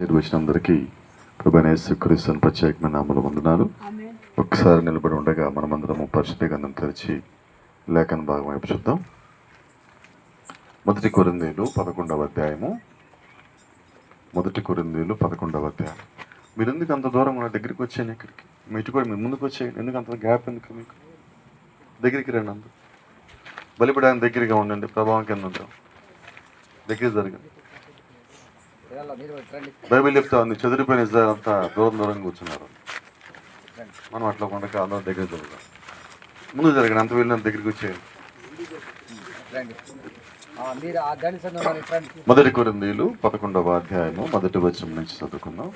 నిర్వచనం అందరికీ ప్రభువైన యేసుక్రీస్తు ప్రత్యేకమైన నామములో వందనాలు. ఒక్కసారి నిలబడి ఉండగా మనమందరము పరిశుద్ధ గ్రంథం తెరిచి లేఖన భాగం వైపు చూద్దాం. 1 కొరింథీయులు 11వ అధ్యాయము. 1 కొరింథీయులు 11వ అధ్యాయం. మీరు ఎందుకు అంత దూరం నా దగ్గరికి వచ్చాను? ఇక్కడికి మీ ఇటు కూడా మీ ముందుకు వచ్చేయండి. ఎందుకు అంత గ్యాప్? ఎందుకు మీకు దగ్గరికి రండి. అందరూ బలిపడానికి దగ్గరగా ఉండండి. ప్రభావం కింద ఉంటాం. దగ్గర జరగండి. బైబిల్ చెప్తా ఉంది, చెదిరిపోయిన ఇజ్రాయెల్ అంతా దూరంగా కూర్చున్నారు. మనం అట్లా ఉండక అందరం దగ్గర జరుగుతాం. ముందు జరగండి. అంత వెళ్ళిన దగ్గరికి వచ్చేయండి. 1 కొరింథీయులు 11వ అధ్యాయము 1వ వచనం నుంచి చదువుకుందాం.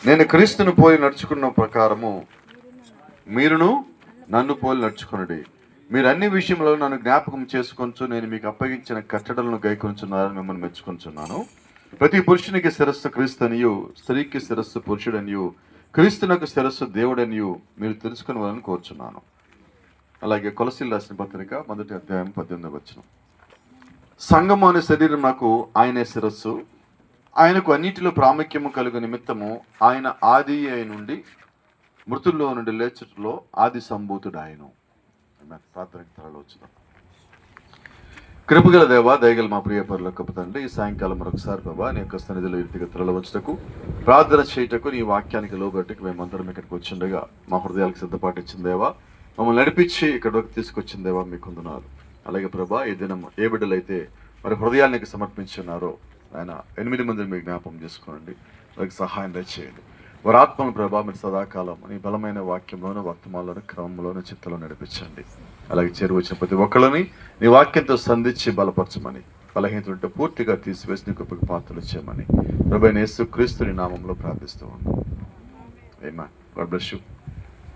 నేను క్రీస్తును పోలి నడుచుకున్న ప్రకారము మీరును నన్ను పోలి నడుచుకునుడి. మీరు అన్ని విషయంలో నన్ను జ్ఞాపకం చేసుకొంచు నేను మీకు అప్పగించిన కట్టడలను గైకొంచున్నారని మిమ్మల్ని మెచ్చుకొంచున్నాను. ప్రతి పురుషునికి శిరస్సు క్రీస్తనియు, స్త్రీకి శిరస్సు పురుషుడనియు, క్రీస్తునకు శిరస్సు దేవుడనియు మీరు తెలుసుకునేవారని కోరుచున్నాను. అలాగే కొలసీలు రాసిన పత్రిక 1వ అధ్యాయం 18వ వచనం. సంఘము అనే శరీరం నాకు ఆయనే శిరస్సు, ఆయనకు అన్నిటిలో ప్రాముఖ్యము కలుగు నిమిత్తము ఆయన ఆది అయి నుండి మృతుల్లో నుండి లేచుటలో ఆది సంభూతుడు ఆయను. ప్రార్థనకి తరలి వచ్చుదాం. కృపగల దేవ, దయగల మా ప్రియ పరులకు తండ్రి, ఈ సాయంకాలం మరొకసారి ప్రభా నీ యొక్క సన్నిధిలో ఇంటికి తరలి వచ్చటకు, ప్రార్థన చేయటకు, నీ వాక్యానికి లోబట్టుకు మేమందరం ఇక్కడికి వచ్చిండగా మా హృదయాలకు సిద్ధపాటు ఇచ్చిన దేవా, మమ్మల్ని నడిపించి ఇక్కడికి తీసుకొచ్చిన దేవా మీకు వందనాలు. అలాగే ప్రభా ఈ దినం ఏ బిడ్డలైతే మరి హృదయానికి సమర్పించున్నారో ఆయన 8 మందిని మీకు జ్ఞాపకం చేసుకోండి, వారికి సహాయం దయచేయండి. వారి ఆత్మను ప్రభా మీరు సదాకాలం నీ బలమైన వాక్యంలోనూ వర్తమానంలోనూ క్రమంలోనూ చిత్తలో నడిపించండి. అలాగే చేరువచ్చిన ప్రతి ఒక్కళ్ళని నీ వాక్యంతో సంధించి బలపరచమని, బలహీనత పూర్తిగా తీసివేసి నీ గొప్పకి పాత్రలు చేయమని ప్రభువైన యేసుక్రీస్తుని నామంలో ప్రార్థిస్తూ ఉన్నాం. ఆమేన్. God bless you.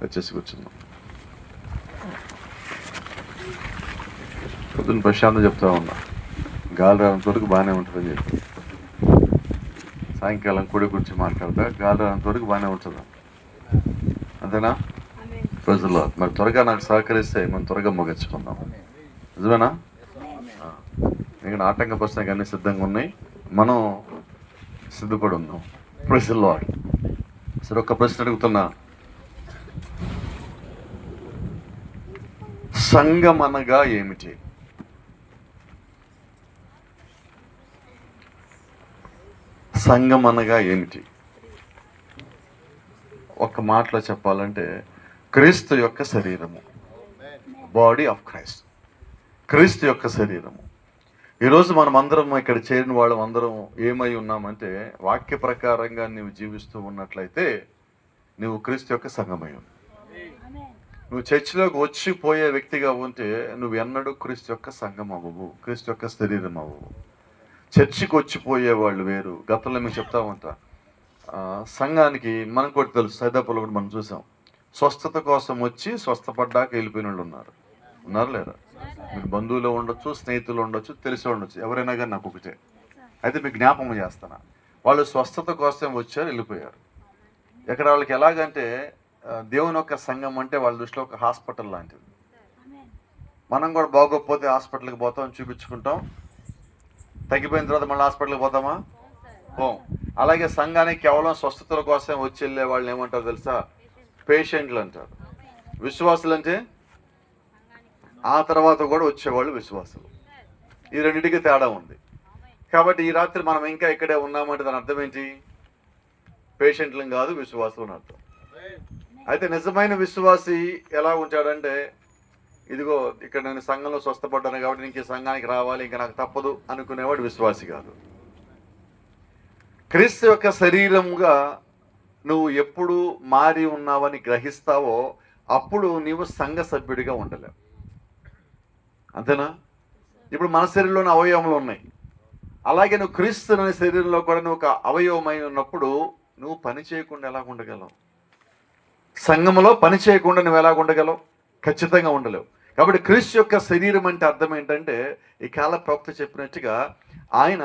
వచ్చేసి కూర్చున్నాం. పొద్దున్న ప్రశాంతం చెప్తా ఉన్నా, గాలి రానంత వరకు బాగానే ఉంటుందని చెప్పి సాయంకాలం కూడి గురించి మాట్లాడతా, గాలి రానంత వరకు బాగానే ఉంటుందా? అంతేనా? రోజుల్లో మరి త్వరగా నాకు సహకరిస్తే మనం త్వరగా ముగించుకుందాం. నిజమేనా? ఇంకా ఆటంకపరచడానికి అన్ని సిద్ధంగా ఉన్నాయి, మనం సిద్ధపడి ఉన్నాం. ప్రజల్లో సరే ఒక్క ప్రశ్న అడుగుతున్నా, సంఘం అనగా ఏమిటి? సంఘం అనగా ఏమిటి? ఒక్క మాటలో చెప్పాలంటే క్రీస్తు యొక్క శరీరము, బాడీ ఆఫ్ క్రైస్ట్, క్రీస్తు యొక్క శరీరము. ఈరోజు మనం అందరం ఇక్కడ చేరిన వాళ్ళం అందరం ఏమై ఉన్నామంటే, వాక్య ప్రకారంగా నీవు జీవిస్తూ ఉన్నట్లయితే నువ్వు క్రీస్తు యొక్క సంఘమై ఉన్నావు. నువ్వు చర్చిలోకి వచ్చిపోయే వ్యక్తిగా ఉంటే నువ్వు ఎన్నడూ క్రీస్తు యొక్క సంఘం అవ్వవు, క్రీస్తు యొక్క శరీరం అవ్వవు. చర్చికి వచ్చిపోయే వాళ్ళు వేరు. గతంలో మీకు చెప్తా ఉంటా, సంఘానికి మనకు కూడా తెలుసు, సైదాపులో కూడా మనం చూసాం, స్వస్థత కోసం వచ్చి స్వస్థపడ్డాక వెళ్ళిపోయిన వాళ్ళు ఉన్నారు లేరా? మీరు బంధువులు ఉండొచ్చు, స్నేహితులు ఉండొచ్చు, తెలిసి ఉండొచ్చు, ఎవరైనా కానీ నాకు ఒకటే. అయితే మీకు జ్ఞాపకం చేస్తాను, వాళ్ళు స్వస్థత కోసం వచ్చారు, వెళ్ళిపోయారు. ఎక్కడ వాళ్ళకి ఎలాగంటే దేవుని యొక్క సంఘం అంటే వాళ్ళ దృష్టిలో ఒక హాస్పిటల్ లాంటిది. మనం కూడా బాగోకపోతే హాస్పిటల్కి పోతాం, చూపించుకుంటాం, తగ్గిపోయిన తర్వాత మళ్ళీ హాస్పిటల్కి పోతామా? అలాగే సంఘానికి కేవలం స్వస్థతల కోసం వచ్చి వెళ్ళే వాళ్ళని ఏమంటారు తెలుసా? పేషెంట్లు అంటారు. విశ్వాసులు అంటే ఆ తర్వాత కూడా వచ్చేవాళ్ళు విశ్వాసులు. ఈ రెండింటికి తేడా ఉంది. కాబట్టి ఈ రాత్రి మనం ఇంకా ఇక్కడే ఉన్నామంటే దాని అర్థం ఏంటి? పేషెంట్లను కాదు, విశ్వాసులు అని అర్థం. అయితే నిజమైన విశ్వాసి ఎలా ఉంటాడంటే, ఇదిగో ఇక్కడ నేను సంఘంలో స్వస్థపడ్డాను కాబట్టి ఇంక సంఘానికి రావాలి, ఇంకా నాకు తప్పదు అనుకునేవాడు విశ్వాసి కాదు. క్రీస్తు యొక్క శరీరంగా నువ్వు ఎప్పుడు మారి ఉన్నావని గ్రహిస్తావో అప్పుడు నీవు సంఘ సభ్యుడిగా ఉండలేవు. అంతేనా? ఇప్పుడు మన శరీరంలోని అవయవములు ఉన్నాయి, అలాగే నువ్వు క్రీస్తు అనే శరీరంలో కూడా నువ్వు ఒక అవయవమై ఉన్నప్పుడు నువ్వు పని చేయకుండా ఎలా ఉండగలవు? సంఘంలో పని చేయకుండా నువ్వు ఎలా ఉండగలవు? ఖచ్చితంగా ఉండలేవు. కాబట్టి క్రీస్తు యొక్క శరీరం అంటే అర్థం ఏంటంటే, ఈ కాల ప్రవక్త చెప్పినట్టుగా ఆయన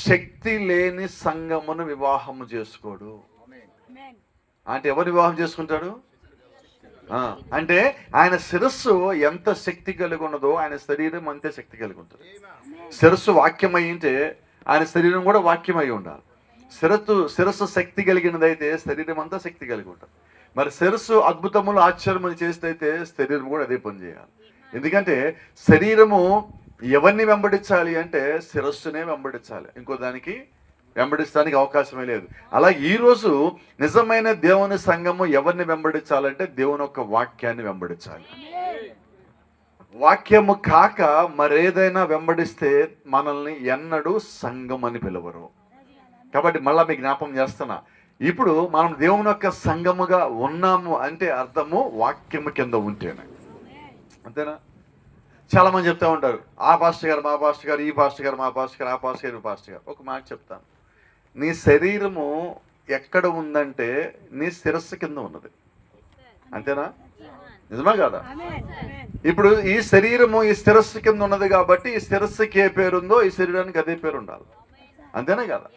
శక్తి లేని సంఘమును వివాహము చేసుకోడు. అంటే ఎవరు వివాహం చేసుకుంటాడు? అంటే ఆయన శిరస్సు ఎంత శక్తి కలిగి ఉన్నదో ఆయన శరీరం అంతే శక్తి కలిగి ఉంటుంది. శిరస్సు వాక్యం అయ్యింటే ఆయన శరీరం కూడా వాక్యం అయి ఉండాలి. శిరస్సు శక్తి కలిగినదైతే శరీరం అంతా శక్తి కలిగి ఉంటుంది. మరి శిరస్సు అద్భుతములు ఆశ్చర్యములు చేస్తే శరీరం కూడా అదే పని చేయాలి. ఎందుకంటే శరీరము ఎవరిని వెంబడించాలి అంటే శిరస్సునే వెంబడించాలి, ఇంకో దానికి వెంబడించడానికి అవకాశమే లేదు. అలా ఈరోజు నిజమైన దేవుని సంఘము ఎవరిని వెంబడించాలంటే దేవుని యొక్క వాక్యాన్ని వెంబడించాలి. వాక్యము కాక మరేదైనా వెంబడిస్తే మనల్ని ఎన్నడూ సంఘం అని పిలవరు. కాబట్టి మళ్ళా మీకు జ్ఞాపకం చేస్తున్నా, ఇప్పుడు మనం దేవుని యొక్క సంఘముగా ఉన్నాము అంటే అర్థము వాక్యము కింద ఉంటేనే, అంతేనా? చాలా మంది చెప్తా ఉంటారు, ఆ పాస్టర్ గారు మా పాస్టర్ గారు, ఈ పాస్టర్ గారు మా పాస్టర్ గారు, ఆ పాస్టర్ గారు ఈ పాస్టర్ గారు. ఒక మాట చెప్తాను, నీ శరీరము ఎక్కడ ఉందంటే నీ శిరస్సు కింద ఉన్నది, అంతేనా? నిజమా కాదా? ఇప్పుడు ఈ శరీరము ఈ శిరస్సు కింద ఉన్నది కాబట్టి ఈ శిరస్సుకి ఏ పేరు ఉందో ఈ శరీరానికి అదే పేరు ఉండాలి, అంతేనా కదా?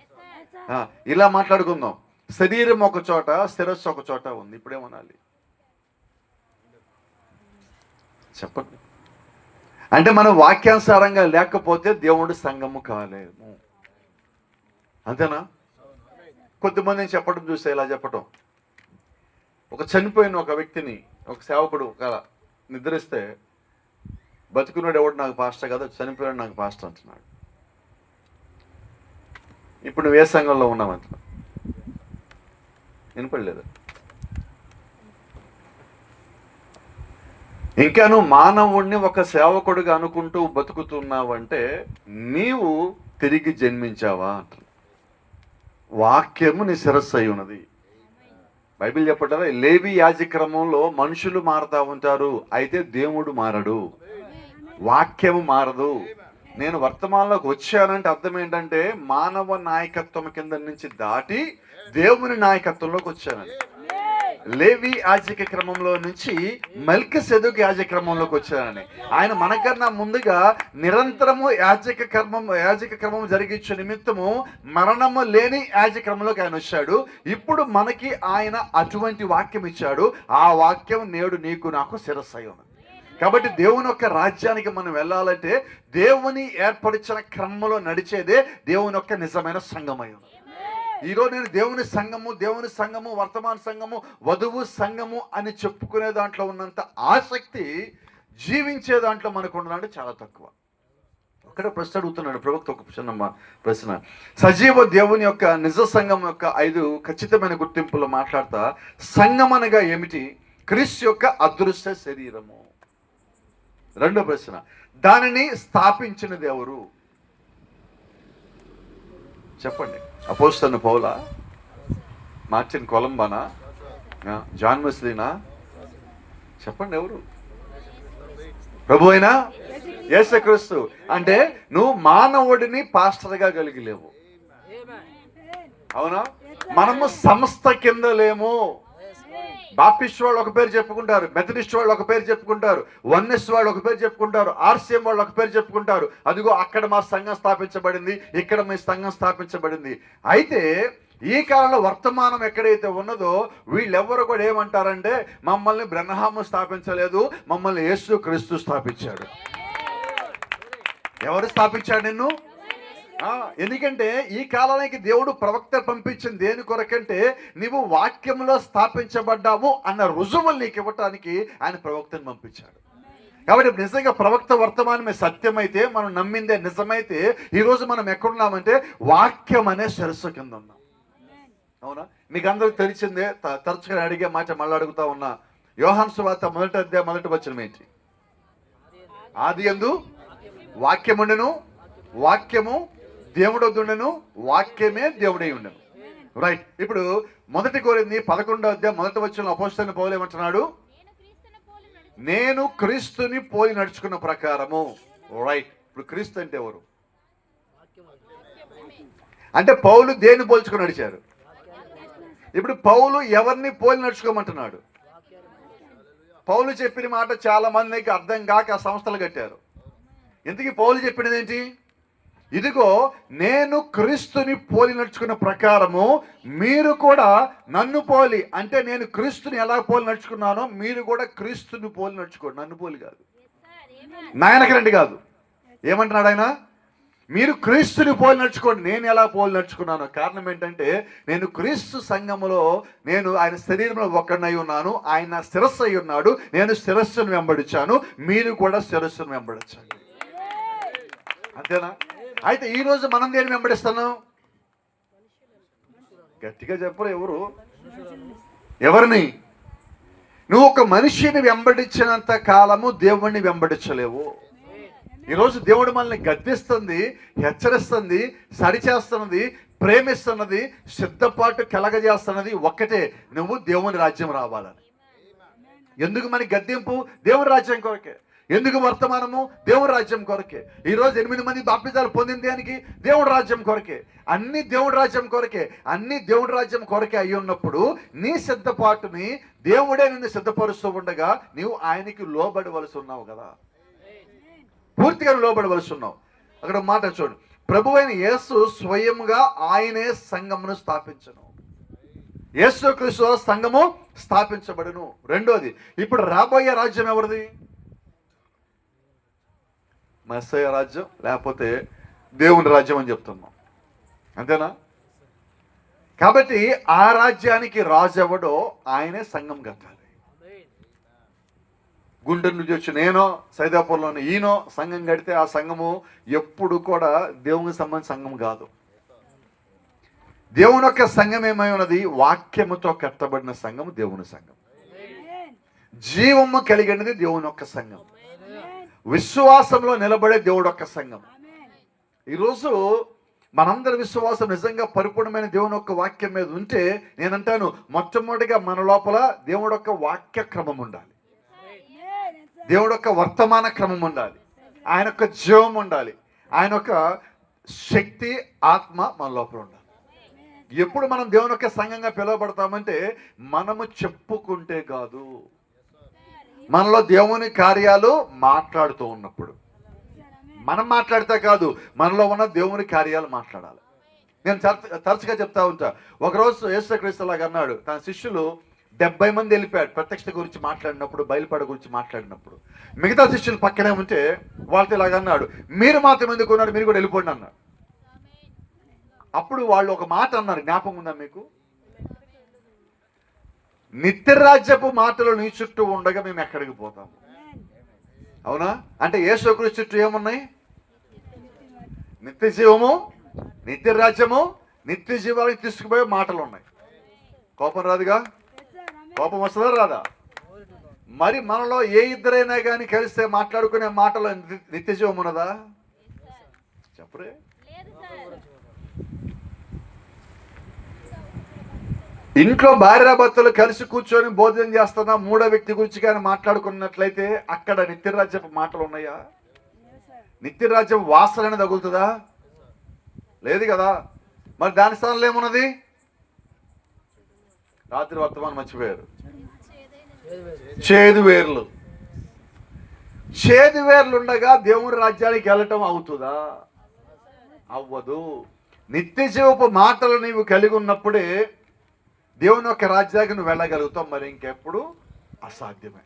ఇలా మాట్లాడుకుందాం, శరీరం ఒక చోట శిరస్సు ఒక చోట ఉంది, ఇప్పుడేమనాలి చెప్పండి? అంటే మనం వాక్యానుసారంగా లేకపోతే దేవుడు సంఘము కాలేము, అంతేనా? కొద్దిమందిని చెప్పడం చూస్తే ఇలా చెప్పటం, ఒక చనిపోయిన ఒక వ్యక్తిని ఒక సేవకుడు ఒక నిద్రిస్తే బతుకున్నాడు ఎవడు నాకు పాస్టర్ కదా, చనిపోయాడు నాకు పాస్టర్ అంటున్నాడు. ఇప్పుడు నువ్వు ఏ సంఘంలో ఉన్నావంటున్నావు? వినపడలేదు. ఇంకా నువ్వు మానవుడిని ఒక సేవకుడిగా అనుకుంటూ బతుకుతున్నావంటే నీవు తిరిగి జన్మించావా అంటున్నా. వాక్యము నీ శిరస్సు అయి ఉన్నది. బైబిల్ చెప్పటారా, లేవి యాజక్రమంలో మనుషులు మారుతా ఉంటారు, అయితే దేవుడు మారడు, వాక్యము మారదు. నేను వర్తమానంలోకి వచ్చానంటే అర్థం ఏంటంటే మానవ నాయకత్వం కింద నుంచి దాటి దేవుని నాయకత్వంలోకి వచ్చానని. లేవి యాజక క్రమంలో నుంచి మెల్కిసెదెకు యాజక క్రమంలోకి వచ్చానని. ఆయన మనకన్నా ముందుగా నిరంతరము యాజక క్రమం జరిగించే నిమిత్తము మరణము లేని యాజక క్రమంలోకి ఆయన వచ్చాడు. ఇప్పుడు మనకి ఆయన అటువంటి వాక్యం ఇచ్చాడు. ఆ వాక్యం నేడు నీకు నాకు శిరస్సు అయి ఉన్నది. కాబట్టి దేవుని యొక్క రాజ్యానికి మనం వెళ్ళాలంటే దేవుని ఏర్పరిచిన క్రమంలో నడిచేదే దేవుని యొక్క నిజమైన సంఘమై ఉన్నది. ఈరోజు నేను దేవుని సంఘము వర్తమాన సంఘము వధువు సంఘము అని చెప్పుకునే దాంట్లో ఉన్నంత ఆసక్తి జీవించే దాంట్లో మనకు ఉండదంటే చాలా తక్కువ. ఒకటే ప్రశ్న అడుగుతున్నాడు ప్రవక్త, ఒక చిన్న ప్రశ్న. సజీవ దేవుని యొక్క నిజ సంఘం యొక్క 5 ఖచ్చితమైన గుర్తింపులు మాట్లాడతా, సంఘం అనగా ఏమిటి? క్రీస్తు యొక్క అదృశ్య శరీరము. రెండో ప్రశ్న, దానిని స్థాపించినది ఎవరు? చెప్పండి. అపోస్తలుడైన పౌలా, మార్టిన్ కొలంబానా, జాన్ వెస్లీనా? చెప్పండి, ఎవరు? ప్రభు అయినా యేసుక్రీస్తు. అంటే నువ్వు మానవుడిని పాస్టర్గా కలిగి లేవు, అవునా? మనము సంస్థ కింద లేము. బాప్టిస్ట్ వాళ్ళు ఒక పేరు చెప్పుకుంటారు, మెథడిస్ట్ వాళ్ళు ఒక పేరు చెప్పుకుంటారు, వన్నెస్ వాళ్ళు ఒక పేరు చెప్పుకుంటారు, ఆర్సీఎం వాళ్ళు ఒక పేరు చెప్పుకుంటారు. అదిగో అక్కడ మా సంఘం స్థాపించబడింది, ఇక్కడ మీ సంఘం స్థాపించబడింది. అయితే ఈ కాలంలో వర్తమానం ఎక్కడైతే ఉన్నదో వీళ్ళెవ్వరు కూడా ఏమంటారంటే మమ్మల్ని బ్రహ్మము స్థాపించలేదు, మమ్మల్ని యేసు క్రీస్తు స్థాపించాడు. ఎవరు స్థాపించాడు నిన్ను? ఎందుకంటే ఈ కాలానికి దేవుడు ప్రవక్త పంపించింది దేని కొరకంటే నీవు వాక్యంలో స్థాపించబడ్డావు అన్న రుజువులు నీకు ఇవ్వటానికి ఆయన ప్రవక్తను పంపించాడు. కాబట్టి నిజంగా ప్రవక్త వర్తమానమే సత్యమైతే, మనం నమ్మిందే నిజమైతే, ఈరోజు మనం ఎక్కడున్నామంటే వాక్యం అనే శిరస్సు కింద ఉన్నాం, అవునా? మీకు అందరికి తెలిసిందే, తరచుగా అడిగే మాట మళ్ళీ అడుగుతా ఉన్నా. యోహాను సువార్త 1వ అధ్యాయం 1వ వచనం ఏంటి? ఆదియందు వాక్యముండెను, వాక్యము దేవుడొద్దుండెను, వాక్యమే దేవుడై ఉండెను. రైట్. ఇప్పుడు 1 కొరింథీ 11వ అధ్యాయం 1వ వచనంలో అపోస్తలుడైన పౌలు ఏమంటున్నాడు? నేను క్రీస్తుని పోలి నడుచుకున్న ప్రకారము. రైట్. ఇప్పుడు క్రీస్తు అంటే ఎవరు? అంటే పౌలు దేన్ని పోల్చుకుని నడిచారు? ఇప్పుడు పౌలు ఎవరిని పోలి నడుచుకోమంటున్నాడు? పౌలు చెప్పిన మాట చాలా మందికి అర్థం కాక ఆ సంస్థలు కట్టారు. ఇంతకీ పౌలు చెప్పినది ఏంటి? ఇదిగో నేను క్రీస్తుని పోలి నడుచుకున్న ప్రకారము మీరు కూడా నన్ను పోలి, అంటే నేను క్రీస్తుని ఎలా పోలి నడుచుకున్నానో మీరు కూడా క్రీస్తుని పోలి నడుచుకోండి. నన్ను పోలి కాదు, నాయనకి రండి కాదు. ఏమంటున్నాడు ఆయన? మీరు క్రీస్తుని పోలి నడుచుకోండి. నేను ఎలా పోలి నడుచుకున్నాను? కారణం ఏంటంటే నేను క్రీస్తు సంఘములో నేను ఆయన శరీరంలో ఒక్కడినై ఉన్నాను. ఆయన శిరస్సు అయి ఉన్నాడు. నేను శిరస్సును వెంబడించాను. మీరు కూడా శిరస్సును వెంబడించండి. అంతేనా? అయితే ఈరోజు మనం దేని వెంబడిస్తున్నాం? గట్టిగా చెప్పరు ఎవరు? ఎవరిని? నువ్వు ఒక మనిషిని వెంబడించినంత కాలము దేవుణ్ణి వెంబడించలేవు. ఈరోజు దేవుడు మనల్ని గద్దిస్తుంది, హెచ్చరిస్తుంది, సరిచేస్తున్నది, ప్రేమిస్తున్నది, సిద్ధపాటు కలగజేస్తున్నది ఒక్కటే, నువ్వు దేవుని రాజ్యం రావాలని. ఎందుకు మనకి గద్దింపు? దేవుని రాజ్యం కొరకే. ఎందుకు వర్తమానము? దేవుడి రాజ్యం కొరకే. ఈరోజు 8 మంది బాప్తిజాలు పొందిన దానికి దేవుడి రాజ్యం కొరకే. అన్ని దేవుడి రాజ్యం కొరకే. అన్ని దేవుడి రాజ్యం కొరకే అయి ఉన్నప్పుడు నీ సిద్ధపాటుని దేవుడే నిన్ను సిద్ధపరుస్తూ ఉండగా నీవు ఆయనకి లోబడవలసి ఉన్నావు కదా. పూర్తిగా లోబడవలసి ఉన్నావు. అక్కడ మాట చూడు, ప్రభువైన యేసు స్వయంగా ఆయనే సంఘమును స్థాపించను. యేసుక్రీస్తు సంఘము స్థాపించబడును. రెండోది, ఇప్పుడు రాబోయే రాజ్యం ఎవరిది? మెస్సయ్య రాజ్యం, లేకపోతే దేవుని రాజ్యం అని చెప్తున్నాం. అంతేనా? కాబట్టి ఆ రాజ్యానికి రాజు ఎవడో ఆయనే సంఘం కట్టాలి. గుంటూరు నుంచి వచ్చి నేనో, సైదాపూర్లోని ఈయనో సంఘం కడితే ఆ సంఘము ఎప్పుడు కూడా దేవునికి సంబంధించిన సంఘం కాదు. దేవుని యొక్క సంఘం ఏమై ఉన్నది? వాక్యముతో కట్టబడిన సంఘం దేవుని సంఘం. జీవము కలిగినది దేవుని యొక్క సంఘం. విశ్వాసంలో నిలబడే దేవుడు యొక్క సంఘం. ఈరోజు మనందరి విశ్వాసం నిజంగా పరిపూర్ణమైన దేవుని యొక్క వాక్యం మీద ఉంటే నేనంటాను, మొట్టమొదటిగా మన లోపల దేవుడు యొక్క వాక్య క్రమం ఉండాలి, దేవుడు యొక్క వర్తమాన క్రమం ఉండాలి, ఆయన యొక్క జీవం ఉండాలి, ఆయన యొక్క శక్తి, ఆత్మ మన లోపల ఉండాలి. ఎప్పుడు మనం దేవుని యొక్క సంఘంగా పిలువబడతామంటే మనము చెప్పుకుంటే కాదు, మనలో దేవుని కార్యాలు మాట్లాడుతూ ఉన్నప్పుడు. మనం మాట్లాడితే కాదు, మనలో ఉన్న దేవుని కార్యాలు మాట్లాడాలి. నేను తరచుగా చెప్తా ఉంటా. ఒకరోజు యేసుక్రీస్తు లాగా అన్నాడు, తన శిష్యులు 70 మంది వెళ్ళిపోయాడు ప్రత్యక్షత గురించి మాట్లాడినప్పుడు, బయలుపాడ గురించి మాట్లాడినప్పుడు. మిగతా శిష్యులు పక్కనే ఉంటే వాళ్ళతో ఇలాగ అన్నాడు, మీరు మాత్రం ఎందుకు ఉన్నారు, మీరు కూడా వెళ్ళిపోండి అన్నారు. అప్పుడు వాళ్ళు ఒక మాట అన్నారు, జ్ఞాపకం ఉందా మీకు? నిత్యరాజ్యపు మాటలు నీ చుట్టూ ఉండగా మేము ఎక్కడికి పోతాము? అవునా? అంటే యేసుక్రీస్తు చుట్టూ ఏమున్నాయి? నిత్య జీవము, నిత్య రాజ్యము, నిత్య జీవానికి తీసుకుపోయే మాటలు ఉన్నాయి. కోపం రాదుగా? కోపం వస్తుందా రాదా? మరి మనలో ఏ ఇద్దరైనా కానీ కలిస్తే మాట్లాడుకునే మాటలో నిత్య జీవం ఉన్నదా? చెప్పరే. ఇంట్లో భార్యాభర్తలు కలిసి కూర్చొని భోజనం చేస్తున్నా మూడో వ్యక్తి గురించి కానీ మాట్లాడుకున్నట్లయితే అక్కడ నిత్యరాజ్యపు మాటలు ఉన్నాయా? నిత్యరాజ్యం వాసన తగులుతుందా? లేదు కదా. మరి దాని స్థానంలో ఏమున్నది? రాత్రి వర్తమానం మర్చిపోయారు. చేదు వేర్లు. చేదు వేర్లు ఉండగా దేవుని రాజ్యానికి వెళ్ళటం అవుతుందా? అవ్వదు. నిత్య జీవపు మాటలు నీవు కలిగి ఉన్నప్పుడే దేవుని యొక్క రాజ్యానికి నువ్వు వెళ్ళగలుగుతావు. మరి ఇంకెప్పుడు అసాధ్యమే.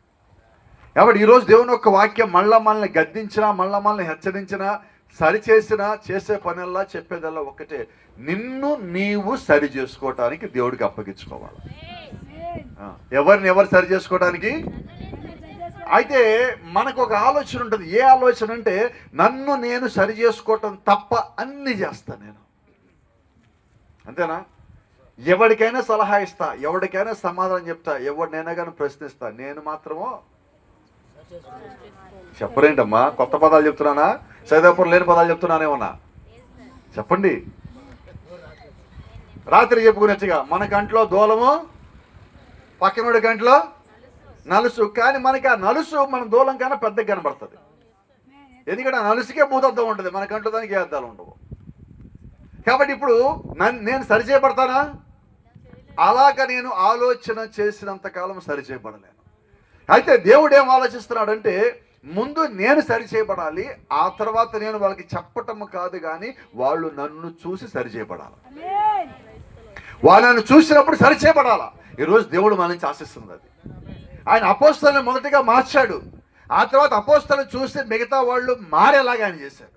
కాబట్టి ఈరోజు దేవుని యొక్క వాక్యం మళ్ళా మనల్ని గద్దించినా, మళ్ళా మనల్ని హెచ్చరించినా, సరిచేసినా, చేసే పనల్లా చెప్పేదల్లా ఒక్కటే, నిన్ను నీవు సరి చేసుకోవటానికి దేవుడికి అప్పగించుకోవాలి. ఎవరిని ఎవరు సరి చేసుకోవడానికి? అయితే మనకు ఒక ఆలోచన ఉంటుంది. ఏ ఆలోచన అంటే, నన్ను నేను సరి చేసుకోవటం తప్ప అన్ని చేస్తా నేను. అంతేనా? ఎవరికైనా సలహా ఇస్తా, ఎవరికైనా సమాధానం చెప్తా, ఎవరినైనా కానీ ప్రశ్నిస్తా, నేను మాత్రమో చెప్పరేంటమ్మా? కొత్త పదాలు చెప్తున్నానా? సైదాపురం లేని పదాలు చెప్తున్నానేమన్నా? చెప్పండి. రాత్రి చెప్పుకునేట్టుగా మన కంట్లో దూలము, పక్కనోడి కంట్లో నలుసు. కానీ మనకి ఆ నలుసు మన దూలం కన్నా పెద్దగా కనబడుతుంది. ఎందుకంటే ఆ నలుసుకే భూతద్దం ఉంటుంది, మన కంట్లో దానికి ఏ అద్దాలు ఉండవు. కాబట్టి ఇప్పుడు నేను సరిచేయబడతానా? అలాగ నేను ఆలోచన చేసినంత కాలం సరిచేయబడలేను. అయితే దేవుడు ఏం ఆలోచిస్తున్నాడంటే, ముందు నేను సరిచేయబడాలి, ఆ తర్వాత నేను వాళ్ళకి చెప్పటం కాదు, కానీ వాళ్ళు నన్ను చూసి సరిచేయబడాలి. వాళ్ళు నన్ను చూసినప్పుడు సరిచేయబడాలా. ఈరోజు దేవుడు మన నుంచి ఆశిస్తున్నది అది. ఆయన అపోస్తలుని మొదటిగా మార్చాడు, ఆ తర్వాత అపోస్తలుని చూసి మిగతా వాళ్ళు మారేలాగా ఆయన చేశాడు.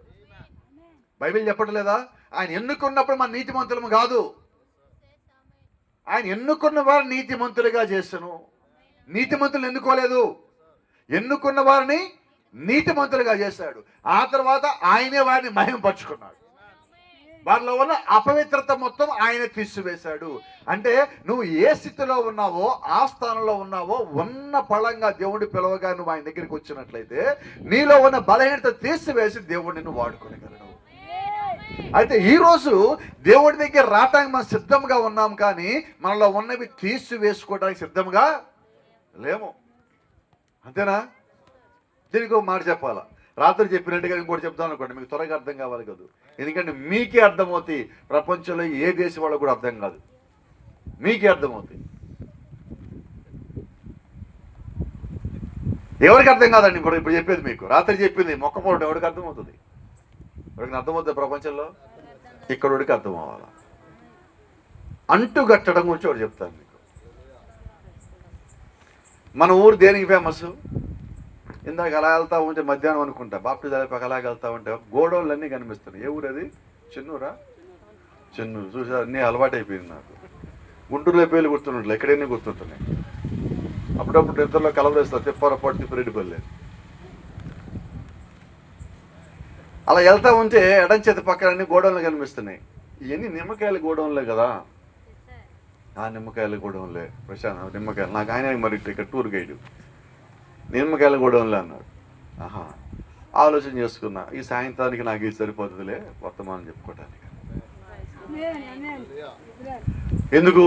బైబిల్ చెప్పట్లేదా? ఆయన ఎన్నుకున్నప్పుడు మన నీతిమంతులము కాదు, ఆయన ఎన్నుకున్న వారిని నీతిమంతులుగా చేసను. నీతిమంతులు ఎన్నుకోలేదు, ఎన్నుకున్న వారిని నీతిమంతులుగా చేశాడు. ఆ తర్వాత ఆయనే వారిని మహిమపరుచుకున్నాడు. వారిలో ఉన్న అపవిత్రత మొత్తం ఆయన తీసివేశాడు. అంటే నువ్వు ఏ స్థితిలో ఉన్నావో ఆ స్థానంలో ఉన్నావో ఉన్న పళంగా దేవుడి పిలవగా నువ్వు ఆయన దగ్గరికి వచ్చినట్లయితే నీలో ఉన్న బలహీనత తీసివేసి దేవుడు నిన్ను వాడుకోగలడు. అయితే ఈరోజు దేవుడి దగ్గర రావటానికి మనం సిద్ధంగా ఉన్నాం, కానీ మనలో ఉన్నవి తీసివేసుకోవడానికి సిద్ధంగా లేము. అంతేనా? దీనికి ఒక మాట చెప్పాలా? రాత్రి చెప్పినట్టుగా ఇంకోటి చెప్తాను అనుకోండి, మీకు త్వరగా అర్థం కావాలి కదా. ఎందుకంటే మీకే అర్థమవుతాయి, ప్రపంచంలో ఏ దేశం వాళ్ళకు కూడా అర్థం కాదు, మీకే అర్థమవుతాయి. ఎవరికి అర్థం కాదండి ఇప్పుడు చెప్పేది మీకు. రాత్రి చెప్పింది మొక్కపోవడం ఎవరికి అర్థమవుతుంది? ఎవరికి అర్థమవుతుంది ప్రపంచంలో? ఇక్కడికి అర్థం అవ్వాలా. అంటుగట్టడం గురించి ఒకటి చెప్తాను మీకు. మన ఊరు దేనికి ఫేమస్? ఇందాక అలా వెళ్తా ఉంటే మధ్యాహ్నం అనుకుంటా బాప్టిజం అయిపోయాక అలాగ వెళ్తా ఉంటే గోడౌన్లు అన్నీ కనిపిస్తున్నాయి. ఏ ఊరు అది? చెన్నూరా? చెన్నూరు. చూసా, అన్నీ అలవాటు అయిపోయింది నాకు. గుంటూరులో పేర్లు గుర్తుండట్లే, ఎక్కడైనా గుర్తుంటున్నాయి. అప్పుడప్పుడు నిద్రలో కలవరేస్తా, తిప్పారపాటు తిప్పిరెడ్డిపల్లి. అలా వెళ్తా ఉంటే ఎడం చేతి పక్కన అన్ని గోడౌన్లు కనిపిస్తున్నాయి. ఇవన్నీ నిమ్మకాయల గోడౌన్లే కదా. ఆ నిమ్మకాయల గోడౌన్లే ప్రశాంత్, నిమ్మకాయలు. నాకు ఆయన మరి ఇక్కడ టూర్ గైడ్ నిమ్మకాయల గోడౌన్లే అన్నాడు. ఆహా, ఆలోచన చేసుకున్నా, ఈ సాయంత్రానికి నాకు ఇది సరిపోతుందిలే వర్తమానం చెప్పుకోవటానికి. ఎందుకు?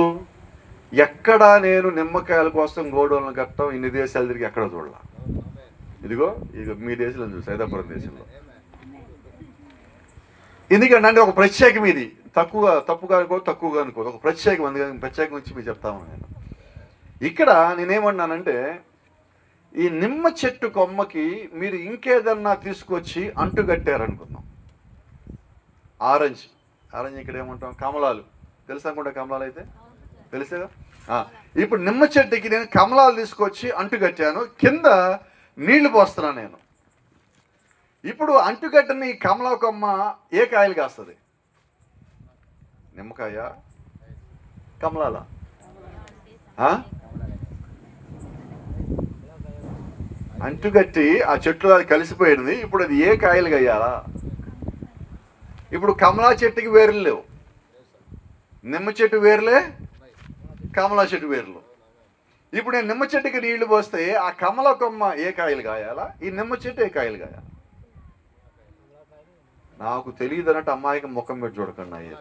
ఎక్కడ నేను నిమ్మకాయల కోసం గోడౌన్లు కట్టడం ఇన్ని దేశాలు తిరిగి ఎక్కడ చూడాల. ఇదిగో ఇక మీ దేశంలో చూసి సైదాపురం దేశంలో. ఎందుకంటే అంటే ఒక ప్రత్యేకం, ఇది తప్పుగా అనుకోదు, తక్కువగా అనుకోదు, ఒక ప్రత్యేకం. అందుకని ప్రత్యేకం వచ్చి మీకు చెప్తాను నేను. ఇక్కడ నేనేమన్నానంటే, ఈ నిమ్మ చెట్టు కొమ్మకి మీరు ఇంకేదన్నా తీసుకొచ్చి అంటుగట్టారనుకుందాం. ఆరెంజ్ ఇక్కడ ఏమంటాం? కమలాలు తెలుసు అనుకుంటా. కమలాలు అయితే తెలుసుగా. ఇప్పుడు నిమ్మ చెట్టుకి నేను కమలాలు తీసుకొచ్చి అంటుగట్టాను, కింద నీళ్లు పోస్తున్నాను నేను. ఇప్పుడు అంటుగట్టని ఈ కమలా కొమ్మ ఏ కాయలు కాస్తుంది? నిమ్మకాయ, కమలాల? అంటుగట్టి ఆ చెట్లు అది కలిసిపోయింది. ఇప్పుడు అది ఏ కాయలు కాయాలా? ఇప్పుడు కమలా చెట్టుకి వేర్లు లేవు, నిమ్మ చెట్టు వేర్లే, కమలా చెట్టు వేర్లు. ఇప్పుడు నేను నిమ్మ చెట్టుకి నీళ్లు పోస్తే ఆ కమల కొమ్మ ఏ కాయలు కాయాలా? ఈ నిమ్మ చెట్టు ఏ కాయలు కాయాలి? నాకు తెలియదు అన్నట్టు అమ్మాయికి ముఖం పెట్టి చూడకండి. అయ్యే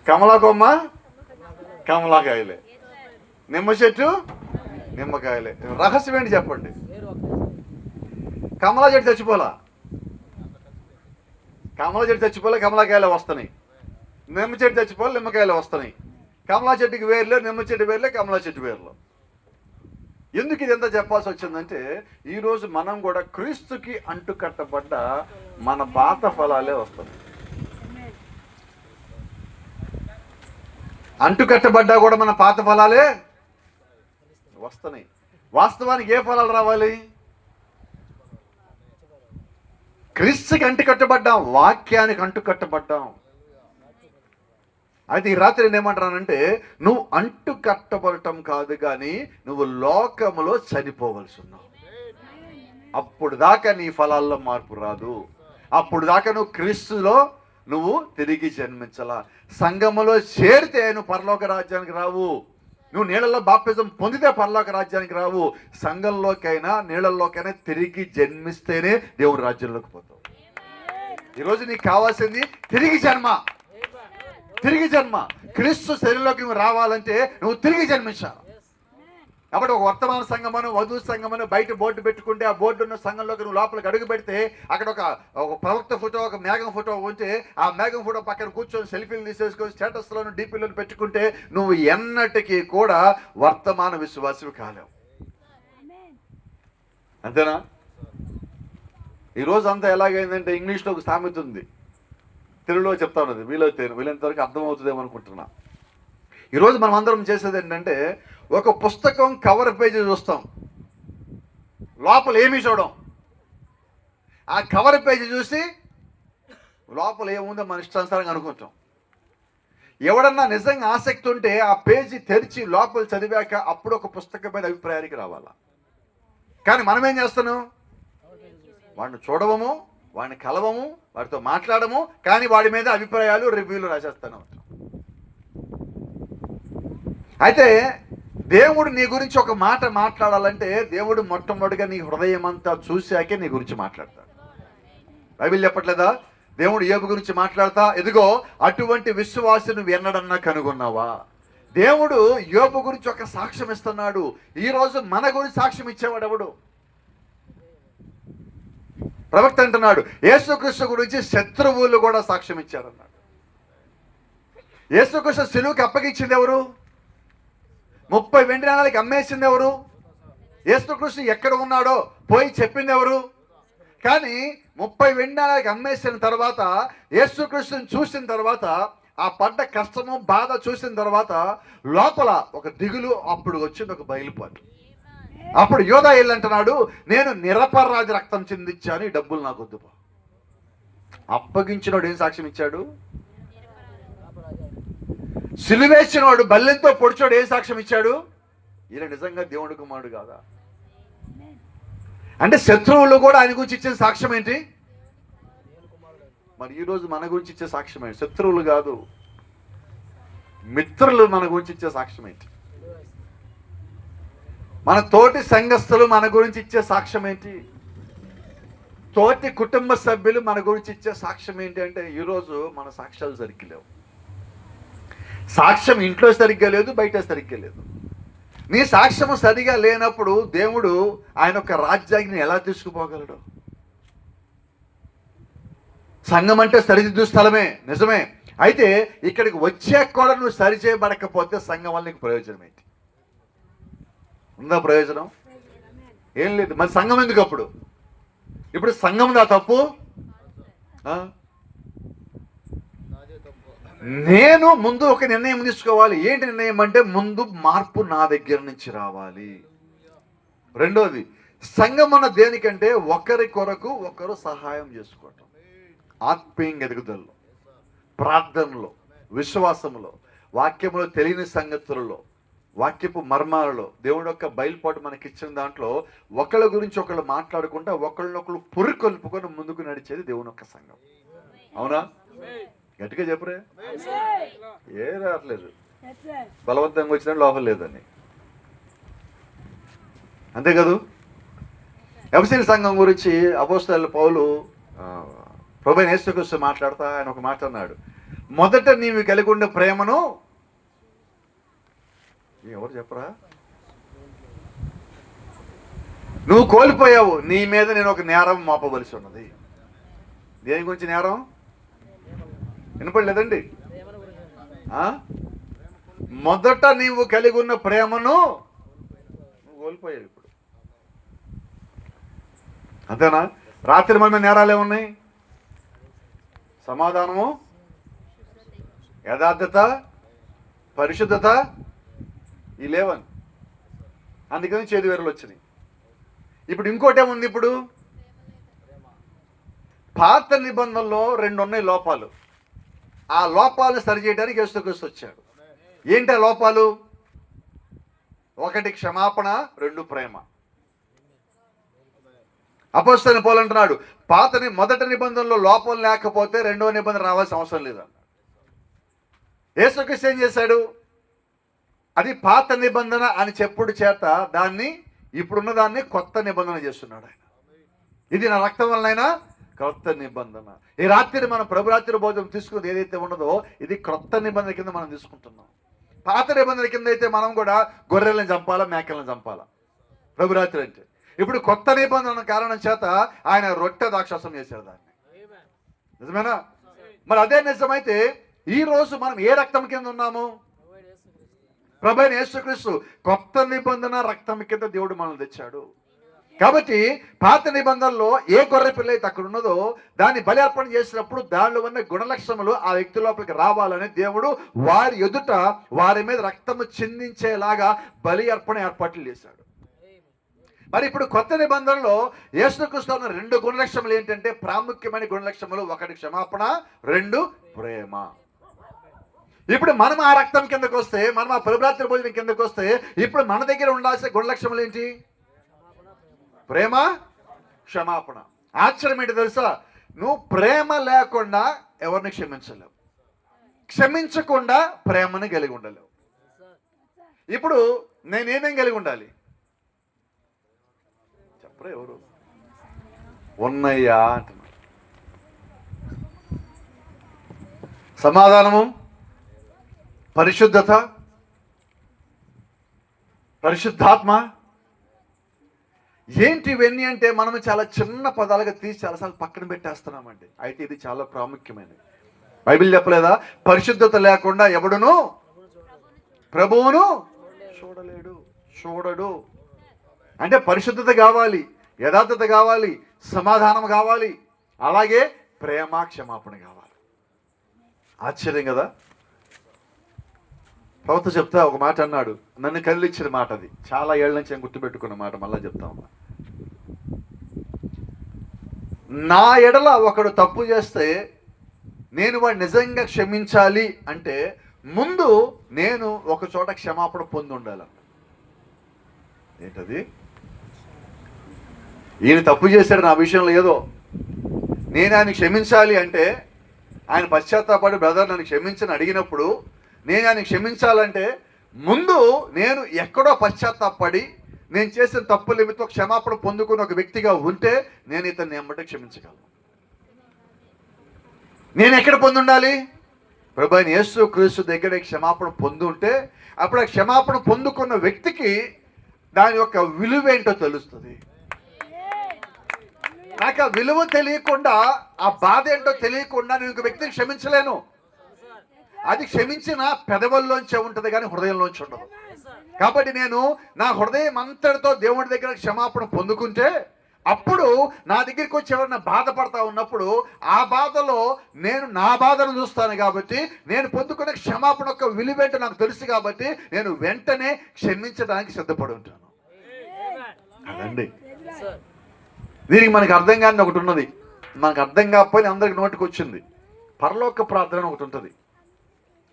కమలా కొమ్మ కమలాకాయలే, నిమ్మ చెట్టు నిమ్మకాయలే. రహస్యం ఏంటి చెప్పండి? కమలా చెట్టు చచ్చిపోలా, కమలా చెట్టు చచ్చిపోలే, కమలాకాయలే వస్తున్నాయి. నిమ్మ చెట్టు చచ్చిపోలే, నిమ్మకాయలు వస్తున్నాయి. కమలా చెట్టుకి వేర్లే, నిమ్మ చెట్టు వేర్లే, కమలా చెట్టు వేర్లు. ఎందుకు ఇది ఎంత చెప్పాల్సి వచ్చిందంటే, ఈరోజు మనం కూడా క్రీస్తుకి అంటుకట్టబడ్డ మన పాత ఫలాలే వస్తుంది. అంటుకట్టబడ్డా కూడా మన పాత ఫలాలే వస్తున్నాయి. వాస్తవానికి ఏ ఫలాలు రావాలి? క్రీస్తుకి అంటుకట్టబడ్డాం, వాక్యానికి అంటుకట్టబడ్డాం. అయితే ఈ రాత్రి నేనేమంటానంటే, నువ్వు అంటు కట్టబడటం కాదు, కానీ నువ్వు లోకములో చనిపోవలసి ఉన్నావు. అప్పుడు దాకా నీ ఫలాల్లో మార్పు రాదు. అప్పుడు దాకా నువ్వు క్రీస్తులో నువ్వు తిరిగి జన్మించాలా. సంఘములో చేరితే నువ్వు పరలోక రాజ్యానికి రావు. నువ్వు నీళ్ళల్లో బాప్తిజం పొందితే పరలోక రాజ్యానికి రావు. సంఘంలోకైనా నీళ్ళల్లోకైనా తిరిగి జన్మిస్తేనే దేవుడి రాజ్యంలోకి పోతావు. ఈరోజు నీకు కావాల్సింది తిరిగి జన్మ. తిరిగి జన్మ. క్రీస్తు శరీరంలోకి నువ్వు రావాలంటే నువ్వు తిరిగి జన్మించాలి. కాబట్టి ఒక వర్తమాన సంఘమను, వధువు సంఘమను బయట బోర్డు పెట్టుకుంటే, ఆ బోర్డు ఉన్న సంఘంలోకి నువ్వు లోపలికి అడుగు పెడితే అక్కడ ఒక ప్రవక్త ఫోటో, ఒక మేఘం ఫోటో ఉంటే, ఆ మేఘం ఫోటో పక్కన కూర్చొని సెల్ఫీలు తీసేసుకొని స్టేటస్లోను డీపీలను పెట్టుకుంటే నువ్వు ఎన్నటికీ కూడా వర్తమాన విశ్వాసం కాలేవు. అంతేనా? ఈరోజు అంతా ఎలాగైందంటే, ఇంగ్లీష్లో ఒక సామెత ఉంది, తెలుగులో చెప్తా ఉన్నది, వీళ్ళంతవరకు అర్థమవుతుందేమో అనుకుంటున్నా. ఈరోజు మనం అందరం చేసేది ఏంటంటే, ఒక పుస్తకం కవర్ పేజీ చూస్తాం, లోపల ఏమీ చూడం. ఆ కవర్ పేజీ చూసి లోపల ఏముందో మన ఇష్టానుసారంగా అనుకుంటాం. ఎవడన్నా నిజంగా ఆసక్తి ఉంటే ఆ పేజీ తెరిచి లోపల చదివాక అప్పుడు ఒక పుస్తకం మీద అభిప్రాయానికి రావాలా. కానీ మనం ఏం చేస్తున్నాం? వాడిని చూడవము, వాడిని కలవము, వాడితో మాట్లాడము, కానీ వాడి మీద అభిప్రాయాలు రివ్యూలు రాసేస్తాను. అయితే దేవుడు నీ గురించి ఒక మాట మాట్లాడాలంటే దేవుడు మొట్టమొదటిగా నీ హృదయం అంతా చూశాకే నీ గురించి మాట్లాడతాడు. బైబిల్ చెప్పట్లేదా? దేవుడు యోబు గురించి మాట్లాడతా, ఎదుగో అటువంటి విశ్వాసిని ఎన్నడన్నా కనుగొన్నావా? దేవుడు యోబు గురించి ఒక సాక్ష్యం ఇస్తున్నాడు. ఈరోజు మన గురించి సాక్ష్యం ఇచ్చేవాడు ఎవడు? ప్రవక్త అంటున్నాడు, యేసుక్రీస్తు గురించి శత్రువులు కూడా సాక్ష్యం ఇచ్చారన్నాడు. యేసుక్రీస్తు సిలువకి అప్పగించింది ఎవరు? 30 వెండి నాణాలకి అమ్మేసింది ఎవరు? యేసుక్రీస్తు ఎక్కడ ఉన్నాడో పోయి చెప్పింది ఎవరు? కానీ 30 వెండి నాణాలకి అమ్మేసిన తర్వాత యేసుక్రీస్తుని చూసిన తర్వాత ఆ పడ్డ కష్టము బాధ చూసిన తర్వాత లోపల ఒక దిగులు అప్పుడు వచ్చింది, ఒక బయలుపాటు. అప్పుడు యోధా అంటున్నాడు, నేను నిరపరాధి రక్తం చిందించాను, ఈ డబ్బులు నాకు వద్దు. అప్పగించినోడు ఏం సాక్ష్యం ఇచ్చాడు? సిలువేసినోడు బల్లెంతో పొడిచోడు ఏం సాక్ష్యం ఇచ్చాడు? ఈయన నిజంగా దేవుడి కుమారుడు కాదా? అంటే శత్రువులు కూడా ఆయన గురించి ఇచ్చే సాక్ష్యం ఏంటి? మరి ఈరోజు మన గురించి ఇచ్చే సాక్ష్యం ఏంటి? శత్రువులు కాదు, మిత్రులు మన గురించి ఇచ్చే సాక్ష్యం ఏంటి? మన తోటి సంఘస్థులు మన గురించి ఇచ్చే సాక్ష్యం ఏంటి? తోటి కుటుంబ సభ్యులు మన గురించి ఇచ్చే సాక్ష్యం ఏంటి? అంటే ఈరోజు మన సాక్ష్యాలు సరిగ్గా లేవు. సాక్ష్యం ఇంట్లో సరిగ్గా లేదు, బయట సరిగ్గా లేదు. నీ సాక్ష్యము సరిగా లేనప్పుడు దేవుడు ఆయన యొక్క రాజ్యాన్ని ఎలా తీసుకుపోగలడు? సంఘం అంటే సరిదిద్దు స్థలమే, నిజమే. అయితే ఇక్కడికి వచ్చే కూడా నువ్వు సరిచేయబడకపోతే సంఘం వల్ల నీకు ప్రయోజనం ఏంటి? ఉందా ప్రయోజనం? ఏం లేదు. మరి సంఘం ఎందుకు అప్పుడు? ఇప్పుడు సంఘం దా తప్పు? నేను ముందు ఒక నిర్ణయం తీసుకోవాలి. ఏంటి నిర్ణయం అంటే, ముందు మార్పు నా దగ్గర నుంచి రావాలి. రెండోది, సంఘం అన్న దేనికంటే ఒకరి కొరకు ఒకరు సహాయం చేసుకోవటం. ఆత్మీయంగా ఎదుగుదలలో, ప్రార్థనలో, విశ్వాసంలో, వాక్యంలో తెలియని సంగతులలో, వాక్యపు మర్మాలలో దేవుడు యొక్క బయలుపాటు మనకి ఇచ్చిన దాంట్లో ఒకళ్ళ గురించి ఒకళ్ళు మాట్లాడుకుంటా ఒకళ్ళనొకళ్ళు పురికొల్పుకొని ముందుకు నడిచేది దేవుని యొక్క సంఘం. అవునా? గట్టిగా చెప్పరే. ఏ రావట్లేదు, బలవంతంగా వచ్చినా లోపల లేదని. అంతే కదూ. ఎఫెసీ సంఘం గురించి అపోస్తలుడైన పౌలు ప్రభువైన యేసుక్రీస్తు మాట్లాడుతా ఆయన ఒక మాట అన్నాడు, మొదట నీవు కలిగి ఉండే ప్రేమను ఎవరు చెప్పరా? నువ్వు కోల్పోయావు, నీ మీద నేను ఒక నేరం మోపవలసి ఉన్నది. దేని గురించి నేరం? వినపడలేదండి? మొదట నీవు కలిగి ఉన్న ప్రేమను నువ్వు కోల్పోయావు ఇప్పుడు. అంతేనా? రాత్రి మన నేరాలు ఏమున్నాయి? సమాధానము, యథార్థత, పరిశుద్ధత, ఈ లేవని. అందుకని చేదు వేరులు వచ్చినాయి. ఇప్పుడు ఇంకోటి ఏముంది? ఇప్పుడు పాత నిబంధనలో 2 ఉన్నాయి లోపాలు. ఆ లోపాలను సరిచేయడానికి యేసుక్రీస్తు వచ్చాడు. ఏంటి ఆ లోపాలు? 1 క్షమాపణ, 2 ప్రేమ. అపోస్తలుడైన పౌలు అంటున్నాడు, మొదటి నిబంధనలో లోపం లేకపోతే 2వ నిబంధన రావాల్సిన అవసరం లేదన్నాడు. యేసుక్రీస్తు ఏం చేశాడు? అది పాత నిబంధన అని చెప్పుడు చేత దాన్ని, ఇప్పుడున్న దాన్ని కొత్త నిబంధన చేస్తున్నాడు ఆయన. ఇది నా రక్తం వలనైనా క్రొత్త నిబంధన. ఈ రాత్రి మనం ప్రభు రాత్రి భోజనం తీసుకున్నది ఏదైతే ఉన్నదో ఇది క్రొత్త నిబంధన కింద మనం తీసుకుంటున్నాం. పాత నిబంధన కింద అయితే మనం కూడా గొర్రెలను చంపాలా, మేకలను చంపాలా ప్రభు రాత్రి అంటే. ఇప్పుడు కొత్త నిబంధన కారణం చేత ఆయన రొట్టె ద్రాక్షారసం చేశాడు దాన్ని. నిజమేనా? మరి అదే నిజమైతే ఈ రోజు మనం ఏ రక్తం కింద ఉన్నాము? ప్రభువైన యేసుక్రీస్తు కొత్త నిబంధన రక్తం కింద దేవుడు మనల్ని తెచ్చాడు. కాబట్టి పాత నిబంధనలో ఏ గొర్రె పిల్ల అయితే అక్కడ ఉన్నదో దాన్ని బలి అర్పణ చేసినప్పుడు దానిలో ఉన్న గుణలక్షణములు ఆ వ్యక్తి లోపలికి రావాలని దేవుడు వారి ఎదుట వారి మీద రక్తము చిందించేలాగా బలి అర్పణ ఏర్పాట్లు చేశాడు. మరి ఇప్పుడు కొత్త నిబంధనలో యేసుక్రీస్తులో ఉన్న 2 గుణలక్షణములు ఏంటంటే, ప్రాముఖ్యమైన గుణలక్షణములు. 1 క్షమాపణ, 2 ప్రేమ. ఇప్పుడు మనం ఆ రక్తం కిందకు వస్తే, మనం ఆ ప్రభురాత్రి భోజనం కిందకు వస్తే, ఇప్పుడు మన దగ్గర ఉండాల్సిన గుణలక్షణములు ఏంటి? ప్రేమ, క్షమాపణ. ఆశ్చర్యం ఏంటి తెలుసా? నువ్వు ప్రేమ లేకుండా ఎవరిని క్షమించలేవు, క్షమించకుండా ప్రేమని కలిగి ఉండలేవు. ఇప్పుడు నేనేమేం కలిగి ఉండాలి చెప్పరా? ఎవరు ఉన్నయ్యా అంటున్నా. సమాధానము, పరిశుద్ధత, పరిశుద్ధాత్మ. ఏంటి ఇవన్నీ అంటే మనం చాలా చిన్న పదాలుగా తీసి చాలాసార్లు పక్కన పెట్టేస్తున్నామండి. అయితే ఇది చాలా ప్రాముఖ్యమైనది. బైబిల్ చెప్పలేదా? పరిశుద్ధత లేకుండా ఎవడును ప్రభువును చూడడు. అంటే పరిశుద్ధత కావాలి, యథార్థత కావాలి, సమాధానం కావాలి, అలాగే ప్రేమ, క్షమాపణ కావాలి. ఆశ్చర్యం కదా? ప్రవక్త చెప్తా ఒక మాట అన్నాడు, నన్ను కదిలిచ్చిన మాట. అది చాలా ఏళ్ళ నుంచి నేను గుర్తుపెట్టుకున్న మాట, మళ్ళా చెప్తా ఉన్నా. నా ఎడల ఒకడు తప్పు చేస్తే నేను వాడు నిజంగా క్షమించాలి అంటే ముందు నేను ఒక చోట క్షమాపణ పొంది ఉండాలి. ఏంటది? ఈయన తప్పు చేశాడు నా విషయంలో ఏదో, నేను ఆయన క్షమించాలి అంటే, ఆయన పశ్చాత్తాపడి బ్రదర్ నన్ను క్షమించని అడిగినప్పుడు నేను ఆయన క్షమించాలంటే ముందు నేను ఎక్కడో పశ్చాత్తాపడి నేను చేసిన తప్పు నిమిత్తం క్షమాపణ పొందుకున్న ఒక వ్యక్తిగా ఉంటే నేను ఇతన్ని ఎమ్మటే క్షమించగలను. నేను ఎక్కడ పొంది ఉండాలి? ప్రభు అయిన యేసు క్రీస్తు దగ్గర క్షమాపణ పొంది ఉంటే అప్పుడు ఆ క్షమాపణ పొందుకున్న వ్యక్తికి దాని యొక్క విలువ ఏంటో తెలుస్తుంది. నాకు ఆ విలువ తెలియకుండా, ఆ బాధ ఏంటో తెలియకుండా నేను ఒక వ్యక్తిని క్షమించలేను. అది క్షమించిన పెదవుల్లోంచే ఉంటుంది కానీ హృదయంలోంచి ఉండదు. కాబట్టి నేను నా హృదయం అంతటితో దేవుడి దగ్గర క్షమాపణ పొందుకుంటే అప్పుడు నా దగ్గరికి వచ్చి ఎవరైనా బాధపడతా ఉన్నప్పుడు ఆ బాధలో నేను నా బాధను చూస్తాను. కాబట్టి నేను పొందుకునే క్షమాపణ యొక్క విలువేంటో నాకు తెలుసు. కాబట్టి నేను వెంటనే క్షమించడానికి సిద్ధపడి ఉంటాను. అదండి దీనికి మనకు అర్థం కాని ఒకటి ఉన్నది. మనకు అర్థం కాకపోయినా అందరికి నోటికి వచ్చింది. పరలోక ప్రార్థన ఒకటి ఉంటుంది,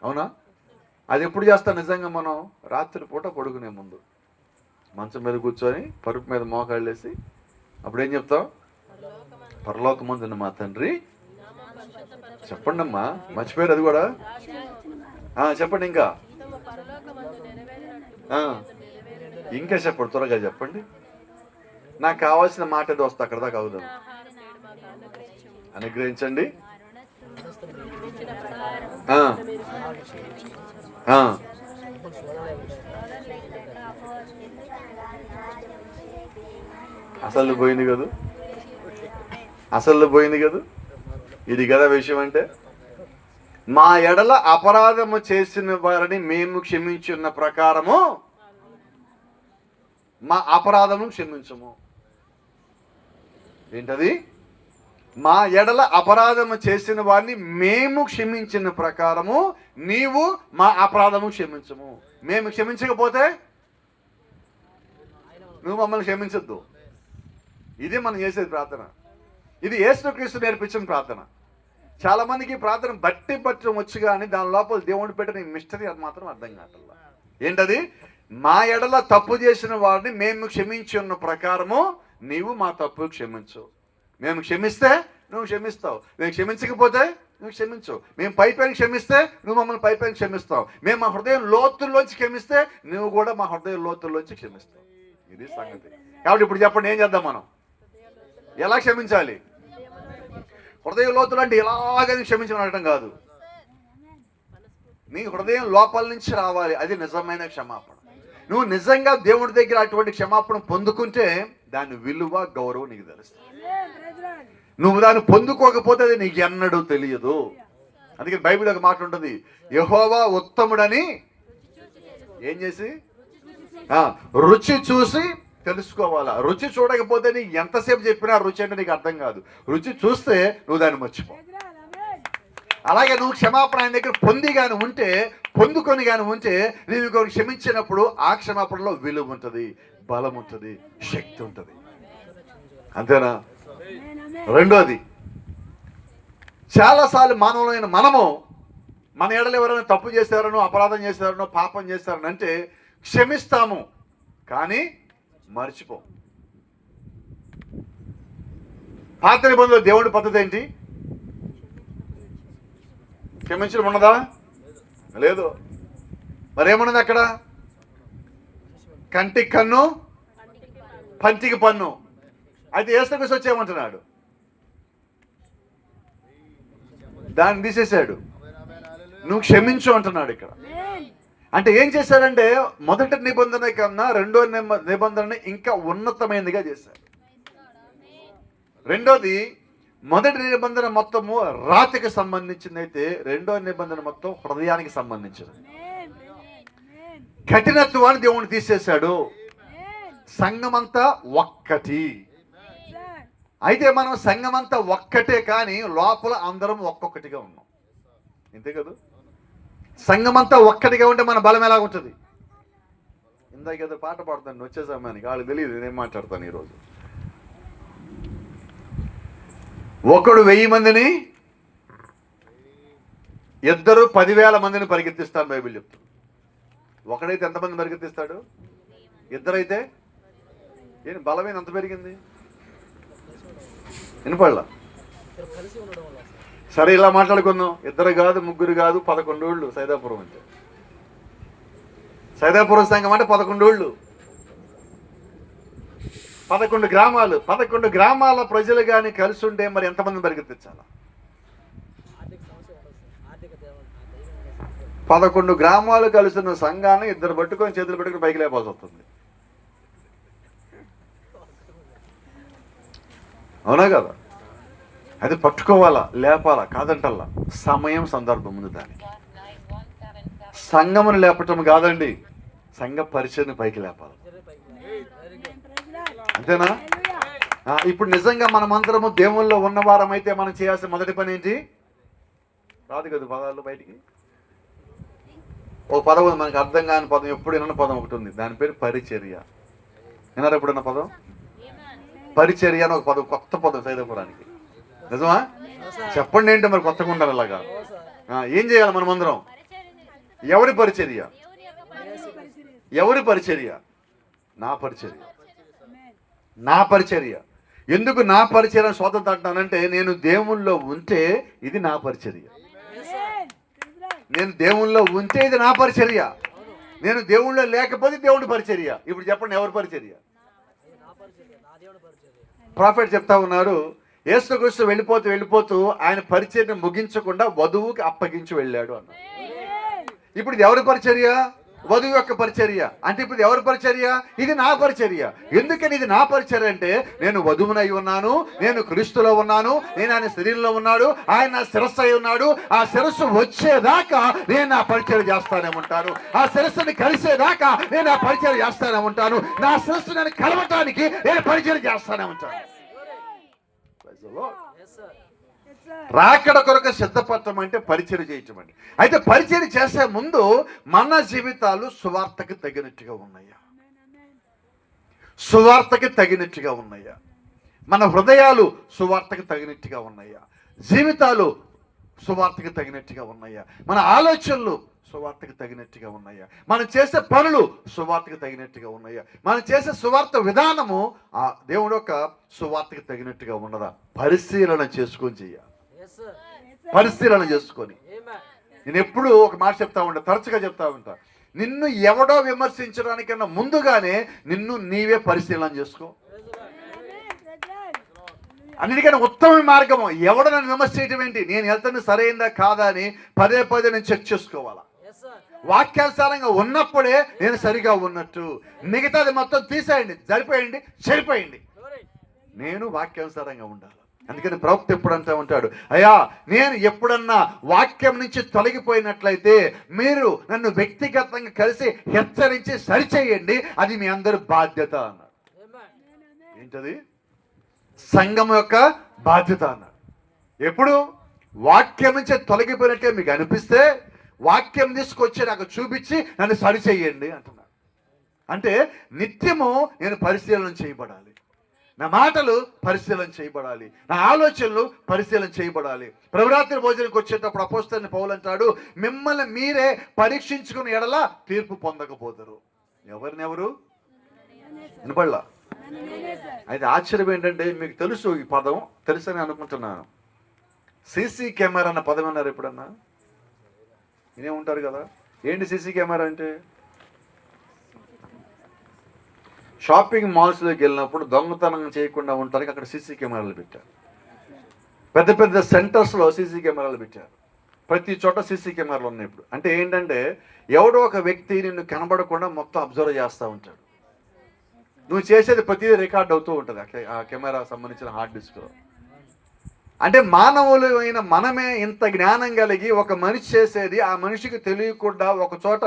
అవునా? అది ఎప్పుడు చేస్తాం? నిజంగా మనం రాత్రి పూట పడుకునే ముందు మంచం మీద కూర్చొని పరుపు మీద మోకాళ్ళు వేసి అప్పుడు ఏం చెప్తాం? పరలోకమందున్న మా తండ్రి. చెప్పండి అమ్మా, మర్చిపోయారు అది కూడా. చెప్పండి ఇంకా చెప్పండి, త్వరగా చెప్పండి. నాకు కావాల్సిన మాట ఏదో వస్తే అక్కడ దాకా అవుదాం. అనుగ్రహించండి. అసలు పోయింది కదా, ఇది కదా విషయం. అంటే మా ఎడల అపరాధము చేసిన వారిని మేము క్షమించున్న ప్రకారము మా అపరాధము క్షమించము. ఏంటది? మా ఎడల అపరాధము చేసిన వారిని మేము క్షమించిన ప్రకారము నీవు మా అపరాధము క్షమించము. మేము క్షమించకపోతే నువ్వు మమ్మల్ని క్షమించద్దు. ఇది మనం చేసేది ప్రార్థన. ఇది యేసుక్రీస్తు నేర్పించిన ప్రార్థన. చాలా మందికి ప్రార్థన బట్టి పట్టడం వచ్చు కానీ దాని లోపల దేవుడు పెట్టిన మిస్టరీ అది మాత్రం అర్థం కావట్లా. ఏంటది? మా ఎడల తప్పు చేసిన వారిని మేము క్షమించి ఉన్న ప్రకారము నీవు మా తప్పు క్షమించు. మేము క్షమిస్తే నువ్వు క్షమిస్తావు, మేము క్షమించకపోతే నువ్వు క్షమించవు. మేము పైపైన క్షమిస్తే నువ్వు మమ్మల్ని పైపైన క్షమిస్తావు. మేము మా హృదయం లోతుల్లోంచి క్షమిస్తే నువ్వు కూడా మా హృదయం లోతుల్లోంచి క్షమిస్తావు. ఇది సంగతి. కాబట్టి ఇప్పుడు చెప్పండి, ఏం చేద్దాం మనం? ఎలా క్షమించాలి? హృదయం లోతులు అంటే ఎలాగని క్షమించడం కాదు, నీ హృదయం లోపల నుంచి రావాలి. అది నిజమైన క్షమాపణ. నువ్వు నిజంగా దేవుడి దగ్గర అటువంటి క్షమాపణ పొందుకుంటే దాని విలువ, గౌరవం నీకు తెలుస్తుంది. నువ్వు దాన్ని పొందుకోకపోతే అది నీకు ఎన్నడూ తెలియదు. అందుకని బైబిల్ ఒక మాట ఉంటుంది, యెహోవా ఉత్తముడని ఏం చేసి రుచి చూసి తెలుసుకోవాలా. రుచి చూడకపోతే నీకు ఎంతసేపు చెప్పినా రుచి అంటే నీకు అర్థం కాదు. రుచి చూస్తే నువ్వు దాన్ని మర్చిపో. అలాగే నువ్వు క్షమాపణ ఆయన దగ్గర పొందుకొని కానీ ఉంటే నీవు ఇంకొకరు క్షమించినప్పుడు ఆ క్షమాపణలో విలువ ఉంటుంది, బలం ఉంటుంది, శక్తి ఉంటుంది. అంతేనా? రెండోది, చాలాసార్లు మానవులైన మనము మన ఎడలు ఎవరైనా తప్పు చేశారనో, అపరాధం చేశారనో, పాపం చేశారని అంటే క్షమిస్తాము, కానీ మర్చిపోం. పాత నిబంధనలో దేవుడి పద్ధతి ఏంటి? క్షమించడం ఉన్నదా? లేదు. మరేమున్నది అక్కడ? కంటికి కన్ను, పంటికి పన్ను. అయితే యేసుక్రీస్తు వచ్చేయమంటున్నాడు, దాన్ని తీసేశాడు. నువ్వు క్షమించు అంటున్నాడు ఇక్కడ. అంటే ఏం చేశాడంటే మొదటి నిబంధన కన్నా రెండో నిబంధన ఇంకా ఉన్నతమైనదిగా చేశాడు. రెండోది, మొదటి నిబంధన మొత్తము రాతికి సంబంధించింది అయితే రెండో నిబంధన మొత్తం హృదయానికి సంబంధించింది. కఠినత్వాన్ని దేవుని తీసేశాడు. సంఘమంతా ఒక్కటి. అయితే మనం సంఘమంతా ఒక్కటే, కానీ లోపల అందరం ఒక్కొక్కటిగా ఉన్నాం. ఇంతే కదా? సంఘమంతా ఒక్కటిగా ఉంటే మన బలం ఎలా ఉంటుంది? ఇందాక ఏదో పాట పాడుతాను వచ్చే సమయానికి, వాళ్ళకి తెలియదు నేనేం మాట్లాడతాను ఈరోజు. ఒకడు 1000 మందిని, ఇద్దరు 10,000 మందిని పరిగెత్తిస్తాను బైబిల్ చెప్తుంది. ఒకడైతే ఎంతమంది పరిగెత్తిస్తాడు? ఇద్దరైతే ఏం బలమైన అంత పెరిగింది? వినపడలా? సరే ఇలా మాట్లాడుకుందాం. 2 కాదు, 3 కాదు, 11 ఊళ్ళు సైదాపురం అంటే. సైదాపురం సంఘం అంటే 11 ఊళ్ళు, 11 గ్రామాలు. 11 గ్రామాల ప్రజలు కానీ కలిసి ఉంటే మరి ఎంతమంది పరిగెత్తించాలా? 11 గ్రామాలు కలిసిన సంఘాన్ని ఇద్దరు పట్టుకొని చేతులు పట్టుకొని పైకి లేపాల్సి వస్తుంది. అవునా కదా? అది పట్టుకోవాలా, లేపాలా, కాదంటల్లా. సమయం, సందర్భం ఉంది దానికి. సంఘమును లేపటం కాదండి, సంఘ పరిచయని పైకి లేపాలి. అంతేనా? ఇప్పుడు నిజంగా మనమందరము దేవుల్లో ఉన్నవారం అయితే మనం చేయాల్సిన మొదటి పని ఏంటి? రాదు కదా పదాలు బయటికి. ఓ పదం ఉంది మనకు అర్థం కాని పదం, ఎప్పుడు విన్న పదం ఒకటి ఉంది, దాని పేరు పరిచర్య. విన్నారా ఎప్పుడన్న పదం? పరిచర్య అని ఒక పదం, కొత్త పదం సైదాపురానికి. నిజమా? చెప్పండి ఏంటి మరి కొత్తగా ఉండాలి అలాగా. ఏం చేయాలి మనమందరం? ఎవరి పరిచర్య? ఎవరి పరిచర్య? నా పరిచర్య. నా పరిచర్య. ఎందుకు నా పరిచర్య స్వాతంత్రం అంటానంటే, నేను దేవుల్లో ఉంటే ఇది నా పరిచర్య. నేను దేవుల్లో ఉంటే ఇది నా పరిచర్య. నేను దేవుళ్ళో లేకపోతే దేవుడి పరిచర్య. ఇప్పుడు చెప్పండి, ఎవరి పరిచర్య? ప్రాఫెట్ చెప్తా ఉన్నారు, యేసుక్రీస్తు వెళ్ళిపోతూ ఆయన పరిచర్యను ముగించకుండా వధువుకి అప్పగించి వెళ్ళాడు అన్నారు. ఇప్పుడు ఇది ఎవరి పరిచర్య? వధువు యొక్క పరిచర్య. అంటే ఇప్పుడు ఎవరి పరిచర్య? ఇది నా పరిచర్య. ఎందుకని ఇది నా పరిచర్య అంటే, నేను వధువునై ఉన్నాను, నేను క్రీస్తులో ఉన్నాను, నేను ఆయన శరీరంలో ఉన్నాడు, ఆయన నా శిరస్సు అయి ఉన్నాడు. ఆ శిరస్సు వచ్చేదాకా నేను నా పరిచర్య చేస్తానే ఉంటాను. ఆ శిరస్సుని కలిసేదాకా నేను నా పరిచర్య చేస్తానే ఉంటాను. నా శిరస్సు నేను కలవటానికి నేను పరిచర్య చేస్తానే ఉంటాను. రాకడ కొరకు సిద్ధపడటం అంటే పరిచర్య చేయటం అండి. అయితే పరిచర్య చేసే ముందు మన జీవితాలు సువార్తకి తగినట్టుగా ఉన్నాయా? సువార్తకి తగినట్టుగా ఉన్నాయా? మన హృదయాలు సువార్తకి తగినట్టుగా ఉన్నాయా? జీవితాలు సువార్తకి తగినట్టుగా ఉన్నాయా? మన ఆలోచనలు సువార్తకి తగినట్టుగా ఉన్నాయా? మనం చేసే పనులు సువార్తకి తగినట్టుగా ఉన్నాయా? మనం చేసే సువార్త విధానము ఆ దేవుడు యొక్క సువార్తకి తగినట్టుగా ఉన్నదా? పరిశీలన చేసుకొని చేయాలి. పరిశీలన చేసుకొని. నేను ఎప్పుడు ఒక మాట చెప్తా ఉంటా, తరచుగా చెప్తా ఉంటా, నిన్ను ఎవడో విమర్శించడానికన్నా ముందుగానే నిన్ను నీవే పరిశీలన చేసుకో. అన్నిటికన్నా ఉత్తమ మార్గము ఎవడో నన్ను విమర్శ చేయటం ఏంటి, నేను వెళ్తాను సరైందా కాదా అని పదే నేను చెక్ చేసుకోవాలా. వాక్యానుసారంగా ఉన్నప్పుడే నేను సరిగా ఉన్నట్టు. మిగతాది మొత్తం తీసేయండి, జరిపోయండి, చెడిపోయండి. నేను వాక్యానుసారంగా ఉండాలి. అందుకని ప్రవక్త ఎప్పుడు అంటూ ఉంటాడు, అయ్యా నేను ఎప్పుడన్నా వాక్యం నుంచి తొలగిపోయినట్లయితే మీరు నన్ను వ్యక్తిగతంగా కలిసి హెచ్చరించి సరిచేయండి, అది మీ అందరి బాధ్యత అన్నాడు. ఏంటది? సంఘం యొక్క బాధ్యత అన్నాడు. ఎప్పుడు? వాక్యం నుంచి తొలగిపోయినట్టే మీకు అనిపిస్తే వాక్యం తీసుకొచ్చి నాకు చూపించి నన్ను సరి చేయండి అంటున్నాడు. అంటే నిత్యము నేను పరిశీలన చేయబడాలి, నా మాటలు పరిశీలన చేయబడాలి, నా ఆలోచనలు పరిశీలన చేయబడాలి. ప్రభురాత్రి భోజనానికి వచ్చేటప్పుడు అపోస్తలుడైన పౌలు అంటాడు, మిమ్మల్ని మీరే పరీక్షించుకుని ఎడల తీర్పు పొందకపోతారు. ఎవరినెవరు వినపడలా? అయితే ఆశ్చర్యం ఏంటంటే, మీకు తెలుసు ఈ పదం, తెలుసని అనుకుంటున్నాను. సీసీ కెమెరా అన్న పదం అన్నారు ఎప్పుడన్నా? వినే ఉంటారు కదా. ఏంటి సీసీ కెమెరా అంటే? షాపింగ్ మాల్స్లోకి వెళ్ళినప్పుడు దొంగతనం చేయకుండా ఉండడానికి అక్కడ సీసీ కెమెరాలు పెట్టారు. పెద్ద పెద్ద సెంటర్స్లో సీసీ కెమెరాలు పెట్టారు. ప్రతి చోట సీసీ కెమెరాలు ఉన్నాయి ఇప్పుడు. అంటే ఏంటంటే, ఎవడో ఒక వ్యక్తి నిన్ను కనబడకుండా మొత్తం అబ్జర్వ్ చేస్తూ ఉంటాడు. నువ్వు చేసేది ప్రతిదీ రికార్డ్ అవుతూ ఉంటుంది ఆ కెమెరా సంబంధించిన హార్డ్ డిస్క్లో. అంటే మానవులు అయిన మనమే ఇంత జ్ఞానం కలిగి ఒక మనిషి చేసేది ఆ మనిషికి తెలియకుండా ఒక చోట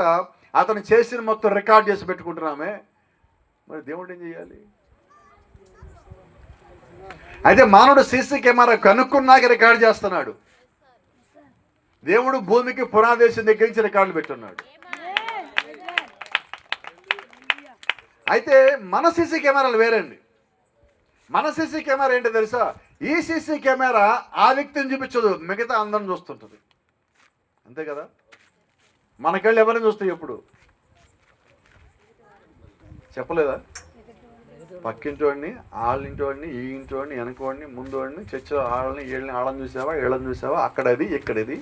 అతను చేసిన మొత్తం రికార్డ్ చేసి పెట్టుకుంటున్నామే, మరి దేవుడు ఏం చేయాలి? అయితే మానవుడు సీసీ కెమెరా కనుక్కున్నాక రికార్డ్ చేస్తున్నాడు. దేవుడు భూమికి పునాదేశం దగ్గర నుంచి రికార్డులు పెట్టున్నాడు. అయితే మన సీసీ కెమెరాలు వేరండి. మన సీసీ కెమెరా ఏంటో తెలుసా? ఈ సీసీ కెమెరా ఆ వ్యక్తిని చూపించదు, మిగతా అందరిని చూస్తుంటుంది. అంతే కదా? మనకెళ్ళి ఎవరిని చూస్తాయి ఎప్పుడు? చెప్పలేదా? పక్కింటోడిని, వాళ్ళింటోడిని, ఈ ఇంటోడిని, వెనకోడిని, ముందోడిని, చర్చలో వాళ్ళని, వీళ్ళని, వాళ్ళని చూసావా, వీళ్ళని చూసావా, అక్కడది ఇక్కడది,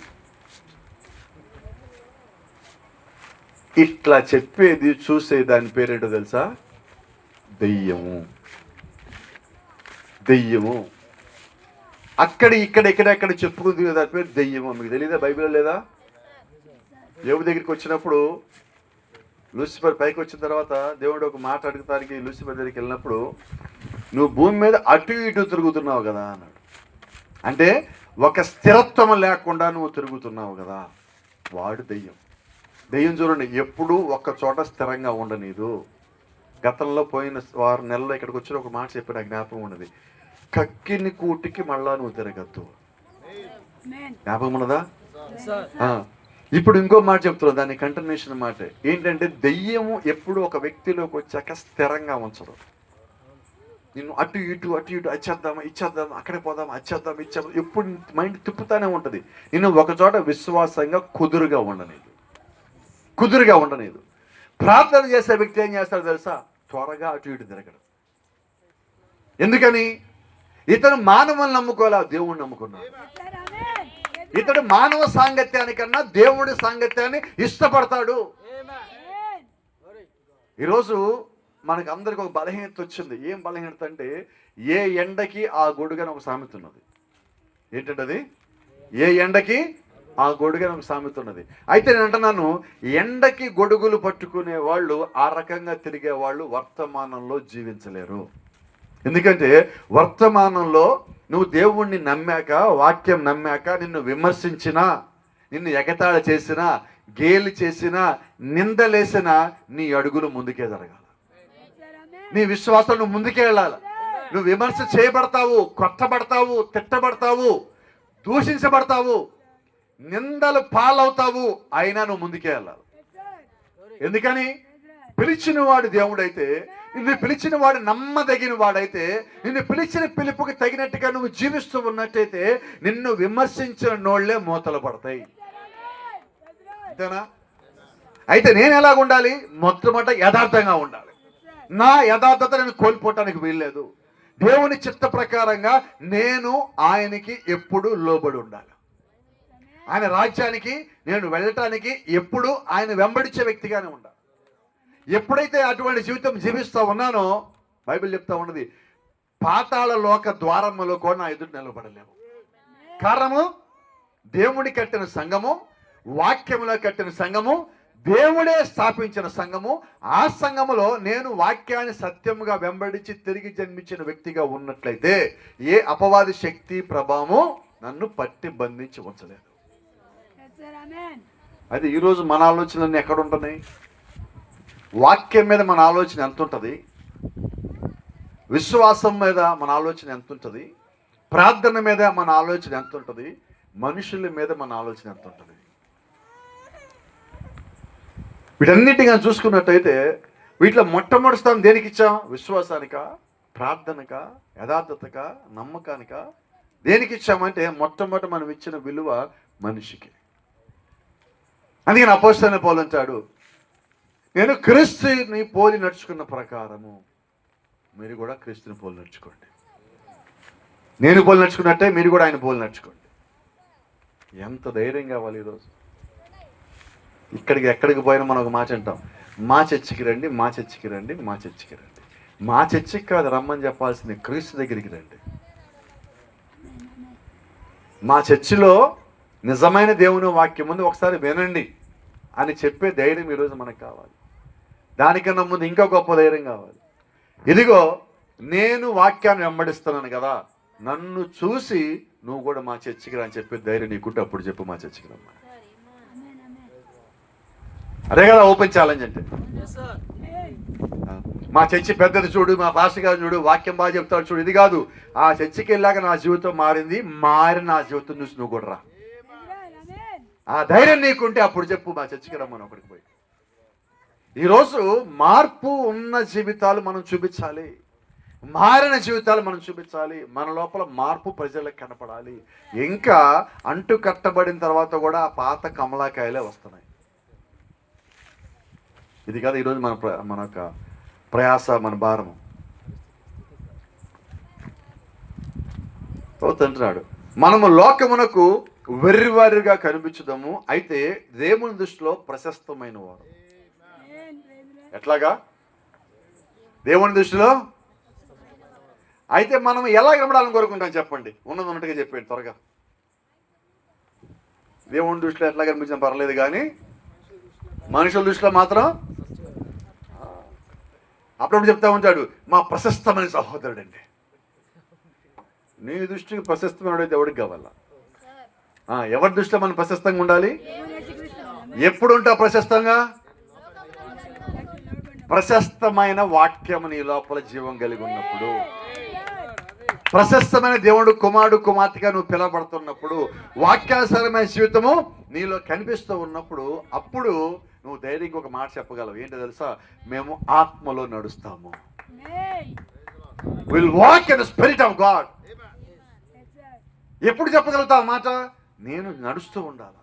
ఇట్లా చెప్పేది చూసే దాని పేరేంటో తెలుసా? దెయ్యము. దెయ్యము. అక్కడ ఇక్కడెక్కడ చెప్పుకుంది దాని పేరు దెయ్యము. మీకు తెలియదా? బైబిల్లో లేదా? దేవుడి దగ్గరికి వచ్చినప్పుడు లూసిఫర్ పైకి వచ్చిన తర్వాత దేవుడు ఒక మాట అడుగుతానికి లూసిఫర్ దగ్గరికి వెళ్ళినప్పుడు, నువ్వు భూమి మీద అటు ఇటు తిరుగుతున్నావు కదా అన్నాడు. అంటే ఒక స్థిరత్వం లేకుండా నువ్వు తిరుగుతున్నావు కదా, వాడు దెయ్యం. దెయ్యం చూడండి, ఎప్పుడూ ఒక్క చోట స్థిరంగా ఉండనీదు. గతంలో పోయిన 6 నెలల్లో ఇక్కడికి వచ్చిన ఒక మాట చెప్పి నాకు జ్ఞాపకం ఉన్నది, కక్కిని కూటికి మళ్ళా నువ్వు తిరగద్దు. జ్ఞాపకం ఉన్నదా? ఇప్పుడు ఇంకో మాట చెప్తున్నావు, దాని కంటిన్యూషన్ మాట ఏంటంటే, దెయ్యము ఎప్పుడు ఒక వ్యక్తిలోకి వచ్చాక స్థిరంగా ఉంచదు. నిన్ను అటు ఇటు వచ్చేద్దామా ఇచ్చేద్దామా, అక్కడికి పోదామా వచ్చేద్దామా ఇచ్చేద్దాం, ఎప్పుడు మైండ్ తిప్పుతానే ఉంటుంది. నిన్ను ఒక చోట విశ్వాసంగా కుదురుగా ఉండలేదు. ప్రార్థన చేసే వ్యక్తి ఏం చేస్తాడు తెలుసా? త్వరగా అటు ఇటు తిరగడు. ఎందుకని? ఇతను మానవుని నమ్ముకోలే, దేవుణ్ణి నమ్ముకున్నాడు. ఇతడు మానవ సాంగత్యానికన్నా దేవుడి సాంగత్యాన్ని ఇష్టపడతాడు. ఈరోజు మనకు అందరికి ఒక బలహీనత వచ్చింది. ఏం బలహీనత అంటే, ఏ ఎండకి ఆ గొడుగని ఒక సామెత ఉన్నది. ఏంటంటే అది, ఏ ఎండకి ఆ గొడుగని ఒక సామెత ఉన్నది. అయితే నేను అంటున్నాను, ఎండకి గొడుగులు పట్టుకునే వాళ్ళు, ఆ రకంగా తిరిగే వాళ్ళు వర్తమానంలో జీవించలేరు. ఎందుకంటే వర్తమానంలో నువ్వు దేవుణ్ణి నమ్మాక, వాక్యం నమ్మాక, నిన్ను విమర్శించినా, నిన్ను ఎగతాళి చేసినా, గేలి చేసినా, నిందలేసినా, నీ అడుగులు ముందుకే జరగాలి. నీ విశ్వాసం నువ్వు ముందుకే వెళ్ళాలి. నువ్వు విమర్శ చేయబడతావు, కొట్టబడతావు, తిట్టబడతావు, దూషించబడతావు, నిందలు పాలవుతావు, అయినా నువ్వు ముందుకే వెళ్ళాలి. ఎందుకని? పిలిచిన వాడు దేవుడైతే, నిన్ను పిలిచిన వాడు నమ్మదగిన వాడైతే, నిన్ను పిలిచిన పిలుపుకి తగినట్టుగా నువ్వు జీవిస్తూ ఉన్నట్టయితే, నిన్ను విమర్శించిన నోళ్లే మూతలు పడతాయి. అంతేనా? అయితే నేను ఎలాగ ఉండాలి? మొట్టమొదట యథార్థంగా ఉండాలి. నా యథార్థత నేను కోల్పోవటానికి వీల్లేదు. దేవుని చిత్త ప్రకారంగా నేను ఆయనకి ఎప్పుడు లోబడి ఉండాలి. ఆయన రాజ్యానికి నేను వెళ్ళటానికి ఎప్పుడు ఆయన వెంబడించే వ్యక్తిగానే ఉండాలి. ఎప్పుడైతే అటువంటి జీవితం జీవిస్తూ ఉన్నానో, బైబిల్ చెప్తా ఉన్నది, పాతాళ లోక ద్వారములో కూడా నా ఎదురు నిలబడలేము. కారణము, దేవుడి కట్టిన సంఘము, వాక్యములో కట్టిన సంఘము, దేవుడే స్థాపించిన సంఘము. ఆ సంఘములో నేను వాక్యాన్ని సత్యముగా వెంబడించి తిరిగి జన్మించిన వ్యక్తిగా ఉన్నట్లయితే ఏ అపవాది శక్తి ప్రభావము నన్ను పట్టి బంధించి ఉంచలేదు. అయితే ఈరోజు మన ఆలోచనలన్నీ ఎక్కడ ఉంటున్నాయి? వాక్యం మీద మన ఆలోచన ఎంత ఉంటుంది? విశ్వాసం మీద మన ఆలోచన ఎంత ఉంటుంది? ప్రార్థన మీద మన ఆలోచన ఎంత ఉంటుంది? మనుషుల మీద మన ఆలోచన ఎంత ఉంటుంది? వీటన్నిటిగా చూసుకున్నట్టయితే వీటిలో మొట్టమొదటి స్థానం దేనికి ఇచ్చాం? విశ్వాసానికా, ప్రార్థనకా, యథార్థతకా, నమ్మకానికా? దేనికి ఇచ్చామంటే మొట్టమొదటి మనం ఇచ్చిన విలువ మనిషికి. అందుకని అపోస్తలుడైన పౌలు అంటాడు, నేను క్రీస్తుని పోలి నడుచుకున్న ప్రకారము మీరు కూడా క్రీస్తుని పోలి నడుచుకోండి. నేను పోలి నడుచుకున్నట్టే మీరు కూడా ఆయన పోలి నడుచుకోండి. ఎంత ధైర్యం కావాలి ఈరోజు. ఎక్కడికి పోయినా మనం ఒక మాట అంటాం, మా చర్చికి రండి, మా చర్చికి రండి, మా చర్చికి రండి. మా చర్చికి కాదు రమ్మని చెప్పాల్సింది, క్రీస్తు దగ్గరికి రండి. మా చర్చిలో నిజమైన దేవుని వాక్యం ముందు ఒకసారి వినండి అని చెప్పే ధైర్యం ఈరోజు మనకు కావాలి. దానికన్నా ముందు ఇంకా గొప్ప ధైర్యం కావాలి. ఇదిగో నేను వాక్యాన్ని వెంబడిస్తున్నాను కదా, నన్ను చూసి నువ్వు కూడా మా చర్చికి రా అని చెప్పే ధైర్యం నీకుంటే అప్పుడు చెప్పు మా చర్చికి రమ్మా. అదే కదా ఓపెన్ ఛాలెంజ్ అంటే. మా చర్చి పెద్దది చూడు, మా పాస్టర్ గారు చూడు, వాక్యం బాగా చెప్తాడు చూడు, ఇది కాదు. ఆ చర్చికి వెళ్ళాక నా జీవితం మారింది, మారిన నా జీవితం చూసి నువ్వు కూడా రా. ఆ ధైర్యం నీకుంటే అప్పుడు చెప్పు మా చర్చికి రమ్మని ఒకటికి పోయి. ఈరోజు మార్పు ఉన్న జీవితాలు మనం చూపించాలి, మారిన జీవితాలు మనం చూపించాలి. మన లోపల మార్పు ప్రజలకు కనపడాలి. ఇంకా అంటు కట్టబడిన తర్వాత కూడా ఆ పాత కమలాకాయలే వస్తున్నాయి. ఇది కదా ఈరోజు మన యొక్క ప్రయాస, మన భారము. అంటున్నాడు, మనము లోకమునకు వెర్రివారిగా కనిపించుదాము, అయితే దేవుని దృష్టిలో ప్రశస్తమైన వారు. ఎట్లాగా? దేవుని దృష్టిలో. అయితే మనం ఎలా కనబడాలని కోరుకుంటాం చెప్పండి, ఉన్నది ఉన్నట్టుగా చెప్పండి త్వరగా. దేవుని దృష్టిలో ఎట్లా కనిపించినా పర్లేదు, కానీ మనుషుల దృష్టిలో మాత్రం అప్పుడప్పుడు చెప్తా ఉంటాడు, మా ప్రశస్తమైన సహోదరుడు అండి. నీ దృష్టికి ప్రశస్తమైన అయితే ఎవరికి కావాలా? ఎవరి దృష్టిలో మనం ప్రశస్తంగా ఉండాలి? ఎప్పుడు ఉంటా ప్రశస్తంగా? ప్రశస్తమైన వాక్యం నీ లోపల జీవం కలిగి ఉన్నప్పుడు, ప్రశస్తమైన దేవుడు కుమారుడు కుమార్తెగా నువ్వు పిలవబడుతున్నప్పుడు, వాక్యానుసారమైన జీవితము నీలో కనిపిస్తూ ఉన్నప్పుడు, అప్పుడు నువ్వు ధైర్యంగా ఒక మాట చెప్పగలవు. ఏంటో తెలుసా? మేము ఆత్మలో నడుస్తాము. Will walk in the spirit of God. ఎప్పుడు చెప్పగలుగుతావు ఆ మాట? నేను నడుస్తూ ఉండాలి.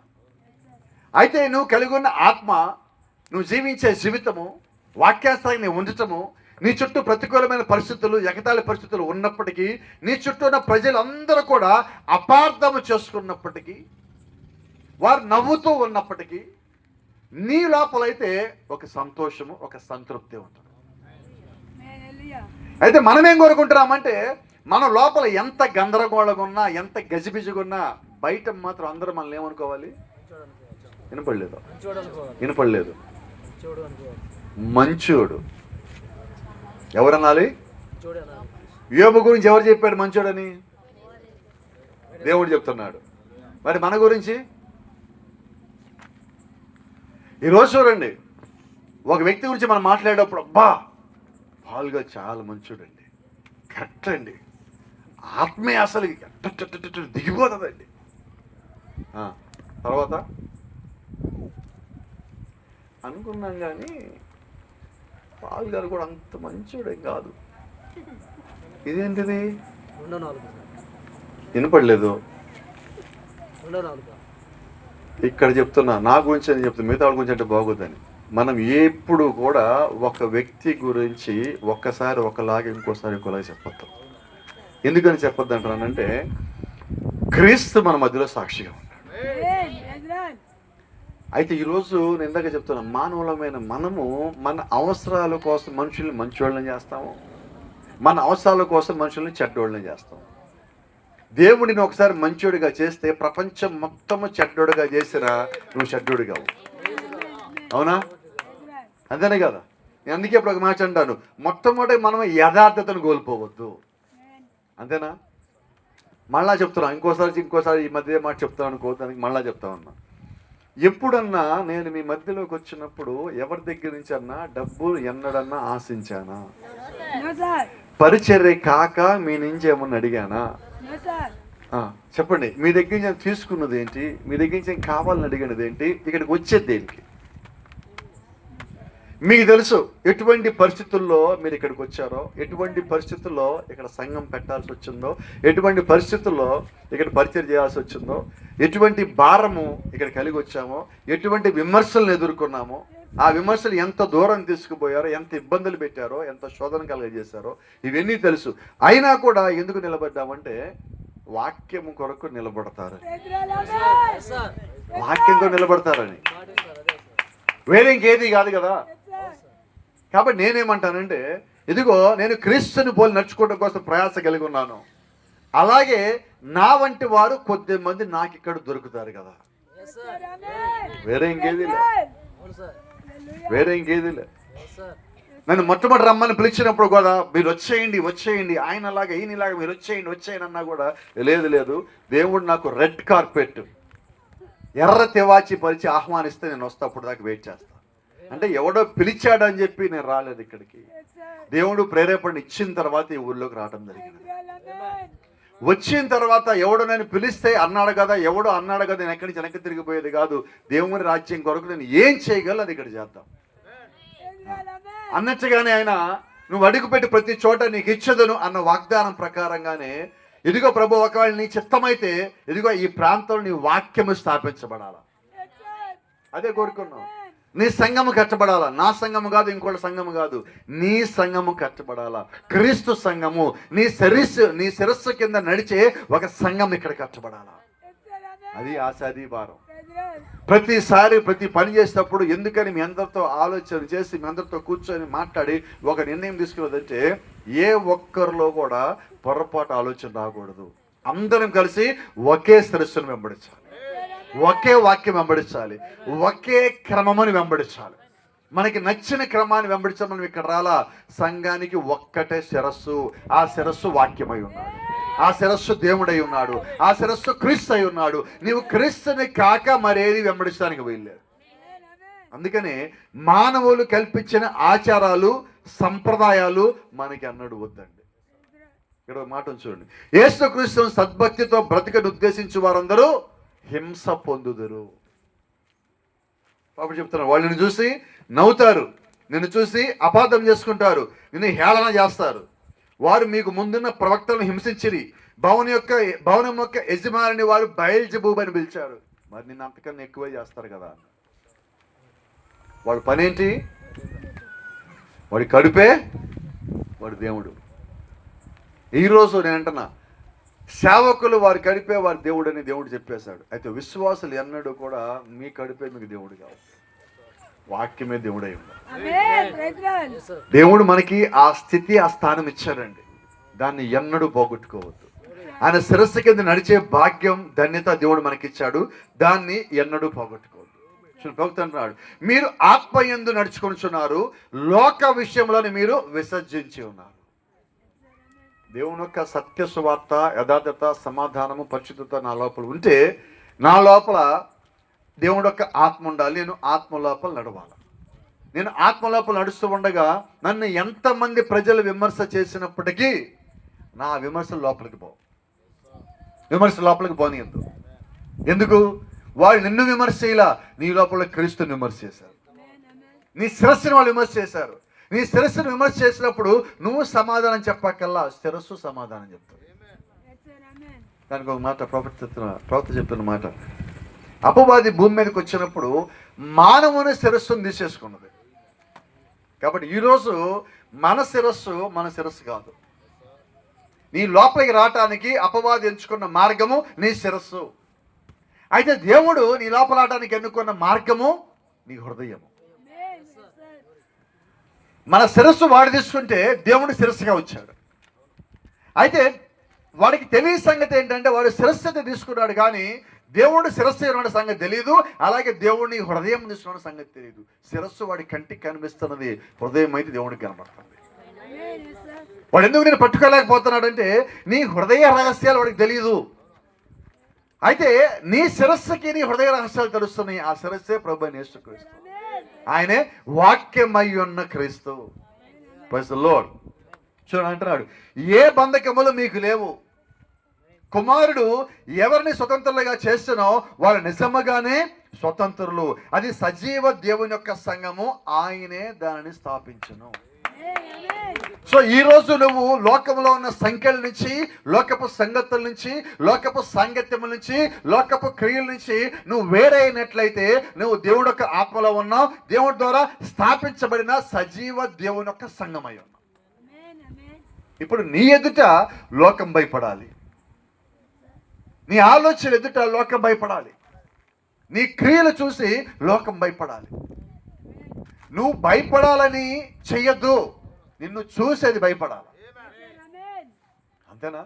అయితే నువ్వు కలిగి ఉన్న ఆత్మ, నువ్వు జీవించే జీవితము, వాక్యాస్థాయిని ఉంచటము, నీ చుట్టూ ప్రతికూలమైన పరిస్థితులు, ఎగతాళి పరిస్థితులు ఉన్నప్పటికీ, నీ చుట్టూ ఉన్న ప్రజలందరూ కూడా అపార్థము చేసుకున్నప్పటికీ, వారు నవ్వుతూ ఉన్నప్పటికీ, నీ లోపలైతే ఒక సంతోషము, ఒక సంతృప్తి ఉంటుంది. అయితే మనం ఏం కోరుకుంటున్నామంటే, మన లోపల ఎంత గందరగోళంగా ఉన్నా, ఎంత గజిబిజిగా ఉన్నా, బయట మాత్రం అందరూ మనల్ని ఏమనుకోవాలి? వినపడలేదు మంచోడు. ఎవరనాలి? యోబు గురించి ఎవరు చెప్పాడు మంచోడని? దేవుడు చెప్తున్నాడు. మరి మన గురించి ఈరోజు చూడండి, ఒక వ్యక్తి గురించి మనం మాట్లాడేటప్పుడు, అబ్బా పాల్గా చాలా మంచోడండి, కట్టండి, ఆత్మే అసలు దిగిపోతుందండి. తర్వాత అనుకున్నాం, కానీ పాల్ గారు కూడా అంత మంచోడేం కాదు. ఇదేంటిది? వినపడలేదు. ఇక్కడ చెప్తున్నా నా గురించి అని చెప్తున్నా, మిగతా వాళ్ళ గురించి అంటే బాగోద్దని. మనం ఎప్పుడు కూడా ఒక వ్యక్తి గురించి ఒక్కసారి ఒకలాగా ఇంకోసారి ఇంకోలాగా చెప్పొద్దాం. ఎందుకని చెప్పొద్దు అంటానంటే, క్రీస్తు మన మధ్యలో సాక్షిగా ఉంటాడు. అయితే ఈరోజు నేను ఇందాక చెప్తున్నాను, మానవులమైన మనము మన అవసరాల కోసం మనుషుల్ని మంచివాళ్ళని చేస్తాము, మన అవసరాల కోసం మనుషుల్ని చెడ్డోళ్ళని చేస్తాము. దేవుడిని ఒకసారి మంచోడిగా చేస్తే ప్రపంచం మొత్తము చెడ్డోడుగా చేసినా నువ్వు చెడ్డోడిగా. అవునా? అంతేనే కదా? నేను అందుకే ఇప్పుడు ఒక మాట అంటాను, మొట్టమొదటి మనం యథార్థతను కోల్పోవద్దు. అంతేనా? మళ్ళా చెప్తున్నా, ఇంకోసారి ఈ మధ్య మాట చెప్తాను అనుకో, దానికి మళ్ళా చెప్తా ఉన్నా. ఎప్పుడన్నా నేను మీ మధ్యలోకి వచ్చినప్పుడు ఎవరి దగ్గర నుంచి అన్నా డబ్బు ఎన్నడన్నా ఆశించానా? పరిచర్య కాక మీ నుంచి ఏమన్నా అడిగానా? చెప్పండి, మీ దగ్గర నుంచి నేను తీసుకున్నది ఏంటి? మీ దగ్గర నుంచి నేను కావాలని అడిగినది ఏంటి? ఇక్కడికి వచ్చేది దేనికి? మీకు తెలుసు ఎటువంటి పరిస్థితుల్లో మీరు ఇక్కడికి వచ్చారో, ఎటువంటి పరిస్థితుల్లో ఇక్కడ సంఘం పెట్టాల్సి వచ్చిందో, ఎటువంటి పరిస్థితుల్లో ఇక్కడ పరిచయం చేయాల్సి వచ్చిందో, ఎటువంటి భారము ఇక్కడ కలిగి వచ్చామో, ఎటువంటి విమర్శలను ఎదుర్కొన్నామో, ఆ విమర్శలు ఎంత దూరం తీసుకుపోయారో, ఎంత ఇబ్బందులు పెట్టారో, ఎంత శోధన కలగజేశారో ఇవన్నీ తెలుసు. అయినా కూడా ఎందుకు నిలబడ్డామంటే వాక్యము కొరకు నిలబడతారు, వాక్యంతో నిలబడతారని, వేరే ఇంకేది కాదు కదా. కాబట్టి నేనేమంటానంటే, ఇదిగో నేను క్రీస్తుని పోలి నడుచుకోవడం కోసం ప్రయాస కలిగి ఉన్నాను. అలాగే నా వంటి వారు కొద్ది మంది నాకు ఇక్కడ దొరుకుతారు కదా. వేరే ఇంకేది లే, వేరే ఇంకేది లే. నన్ను మొట్టమొదటి రమ్మని పిలిచినప్పుడు కూడా మీరు వచ్చేయండి వచ్చేయండి, ఆయనలాగా ఈయనలాగా మీరు వచ్చేయండి అన్నా కూడా లేదు, దేవుడు నాకు రెడ్ కార్పెట్ ఎర్ర తివాచి పరిచి ఆహ్వానిస్తే నేను వస్తా, అప్పుడు దాకా వెయిట్ చేస్తాను. అంటే ఎవడో పిలిచాడని చెప్పి నేను రాలేదు ఇక్కడికి. దేవుడు ప్రేరేపణ ఇచ్చిన తర్వాత ఈ ఊళ్ళోకి రావడం జరిగింది. వచ్చిన తర్వాత ఎవడో నేను పిలిస్తే అన్నాడు కదా, ఎవడో అన్నాడు కదా, నేను ఎక్కడి నుంచి వెనక్కి తిరిగిపోయేది కాదు. దేవుని రాజ్యం కొరకు నేను ఏం చేయగలను అది ఇక్కడ చేద్దాం అన్నట్టుగానే ఆయన నువ్వు అడుగుపెట్టి ప్రతి చోట నీకు ఇచ్చదును అన్న వాగ్దానం ప్రకారంగానే, ఇదిగో ప్రభు ఒకవేళ నీ చిత్తమైతే ఇదిగో ఈ ప్రాంతంలో నీ వాక్యము స్థాపించబడాలా, అదే కోరుకున్నావు. నీ సంఘము కట్టబడాలా, నా సంఘము కాదు, ఇంకోటి సంఘము కాదు, నీ సంఘము కట్టబడాలా. క్రీస్తు సంఘము నీ శిరస్సు కింద నడిచే ఒక సంఘం ఇక్కడ కట్టబడాలా. అది ఆశాది భారం. ప్రతిసారి ప్రతి పని చేసేటప్పుడు ఎందుకని మీ అందరితో ఆలోచన చేసి మీ అందరితో కూర్చొని మాట్లాడి ఒక నిర్ణయం తీసుకున్నదంటే, ఏ ఒక్కరిలో కూడా పొరపాటు ఆలోచన రాకూడదు. అందరం కలిసి ఒకే శిరస్సును వెంబడించాలి, ఒకే వాక్యం వెంబడించాలి, ఒకే క్రమముని వెంబడించాలి. మనకి నచ్చిన క్రమాన్ని వెంబడించాలి. మనం ఇక్కడ రాలా. సంఘానికి ఒక్కటే శిరస్సు, ఆ శిరస్సు వాక్యమై ఉన్నాడు, ఆ శిరస్సు దేవుడై ఉన్నాడు, ఆ శిరస్సు క్రీస్తు అయి ఉన్నాడు. నీవు క్రీస్తుని కాక మరేది వెంబడించడానికి వీల్లేదు. అందుకనే మానవులు కల్పించిన ఆచారాలు సంప్రదాయాలు మనకి అన్నడు వద్దండి. ఇక్కడ ఒక మాట చూడండి, యేసుక్రీస్తును సద్భక్తితో బ్రతికను ఉద్దేశించి వారందరూ హింస పొందుదురు. పాపం చెప్తున్నారు, వాళ్ళు నిన్ను చూసి నవ్వుతారు, నిన్ను చూసి అపార్థం చేసుకుంటారు, నిన్ను హేళన చేస్తారు. వారు మీకు ముందున్న ప్రవక్తలను హింసించిరి, భవనం యొక్క యజమానిని వారు బయల్జెబూబు అని పిలిచారు. మరి నిన్ను అంతకన్నా ఎక్కువ చేస్తారు కదా. వాడు పనేంటి? వాడి కడుపే, వాడు దేవుడు. ఈరోజు నేను అంటున్నా, సేవకులు వారి కడిపే వారి దేవుడు అని దేవుడు చెప్పేశాడు. అయితే విశ్వాసులు ఎన్నడూ కూడా మీ కడిపే మీకు దేవుడు కాదు, వాక్యమే దేవుడై ఉన్నాడు. దేవుడు మనకి ఆ స్థితి ఆ స్థానం ఇచ్చాడండి, దాన్ని ఎన్నడూ పోగొట్టుకోవద్దు. ఆయన శిరస్సు కింద నడిచే భాగ్యం ధన్యత దేవుడు మనకిచ్చాడు, దాన్ని ఎన్నడూ పోగొట్టుకోవద్దు. ప్రవక్త అంటున్నాడు, మీరు ఆత్మయందు నడుచుకొనిచున్నారు, లోక విషయంలోని మీరు విసర్జించి ఉన్నారు. దేవుని యొక్క సత్య సువార్త, యథార్థత, సమాధానము, పరిశుద్ధత నా లోపల ఉంటే, నా లోపల దేవుడి యొక్క ఆత్మ ఉండాలి. నేను ఆత్మ లోపల నడవాలి. నేను ఆత్మ లోపల నడుస్తూ ఉండగా నన్ను ఎంతమంది ప్రజలు విమర్శ చేసినప్పటికీ నా విమర్శల లోపలికి పోనీయద్దు. ఎందుకు? వాళ్ళు నిన్ను విమర్శ చేయాల, నీ లోపల క్రీస్తుని విమర్శ చేశారు. నీ శిరస్సుని వాళ్ళు విమర్శ చేశారు. నీ శిరస్సును విమర్శ చేసినప్పుడు నువ్వు సమాధానం చెప్పక్కల్లా శిరస్సు సమాధానం చెప్తావు. దానికి ఒక మాట ప్రవక్త చెప్తున్న మాట, అపవాది భూమి మీదకి వచ్చినప్పుడు మానవుని శిరస్సును తీసేసుకున్నది. కాబట్టి ఈరోజు మన శిరస్సు కాదు. నీ లోపలికి రావటానికి అపవాది ఎంచుకున్న మార్గము నీ శిరస్సు. అయితే దేవుడు నీ లోపల రావడానికి ఎన్నుకున్న మార్గము నీ హృదయము. మన శిరస్సు వాడు తీసుకుంటే దేవుడు శిరస్సుగా వచ్చాడు. అయితే వాడికి తెలియని సంగతి ఏంటంటే, వాడు శిరస్సు అయితే తీసుకున్నాడు కానీ దేవుడు శిరస్సు ఉన్న సంగతి తెలియదు. అలాగే దేవుడిని హృదయం తీసుకున్న సంగతి తెలియదు. శిరస్సు వాడి కంటికి కనిపిస్తున్నది, హృదయం అయితే దేవుడికి కనబడుతుంది. వాడు ఎందుకు నేను పట్టుకోలేకపోతున్నాడంటే నీ హృదయ రహస్యాలు వాడికి తెలియదు. అయితే నీ శిరస్సుకి నీ హృదయ రహస్యాలు తెలుస్తున్నాయి. ఆ శిరస్సే ప్రభు అయిన యేసుక్రీస్తు. ఆయనే వాక్యమై ఉన్న క్రీస్తు. Praise the Lord. చూడండి అంటున్నాడు, ఏ బంధకములు మీకు లేవు. కుమారుడు ఎవరిని స్వతంత్రులుగా చేస్తున్నో వాళ్ళు నిజముగానే స్వతంత్రులు. అది సజీవ దేవుని యొక్క సంఘము, ఆయనే దానిని స్థాపించును. సో ఈ రోజు నువ్వు లోకంలో ఉన్న సంఖ్యల నుంచి, లోకపు సంగతుల నుంచి, లోకపు సాంగత్యముల నుంచి, లోకపు క్రియల నుంచి నువ్వు వేరైనట్లయితే నువ్వు దేవుడి యొక్క ఆత్మలో ఉన్నావు, దేవుడి ద్వారా స్థాపించబడిన సజీవ దేవుని యొక్క సంఘమై ఉన్నావు. ఇప్పుడు నీ ఎదుట లోకం భయపడాలి, నీ ఆలోచన ఎదుట లోకం భయపడాలి, నీ క్రియలు చూసి లోకం భయపడాలి. నువ్వు భయపడాలని చెయ్యొద్దు, నిన్ను చూసేది భయపడాలి. అంతేనా?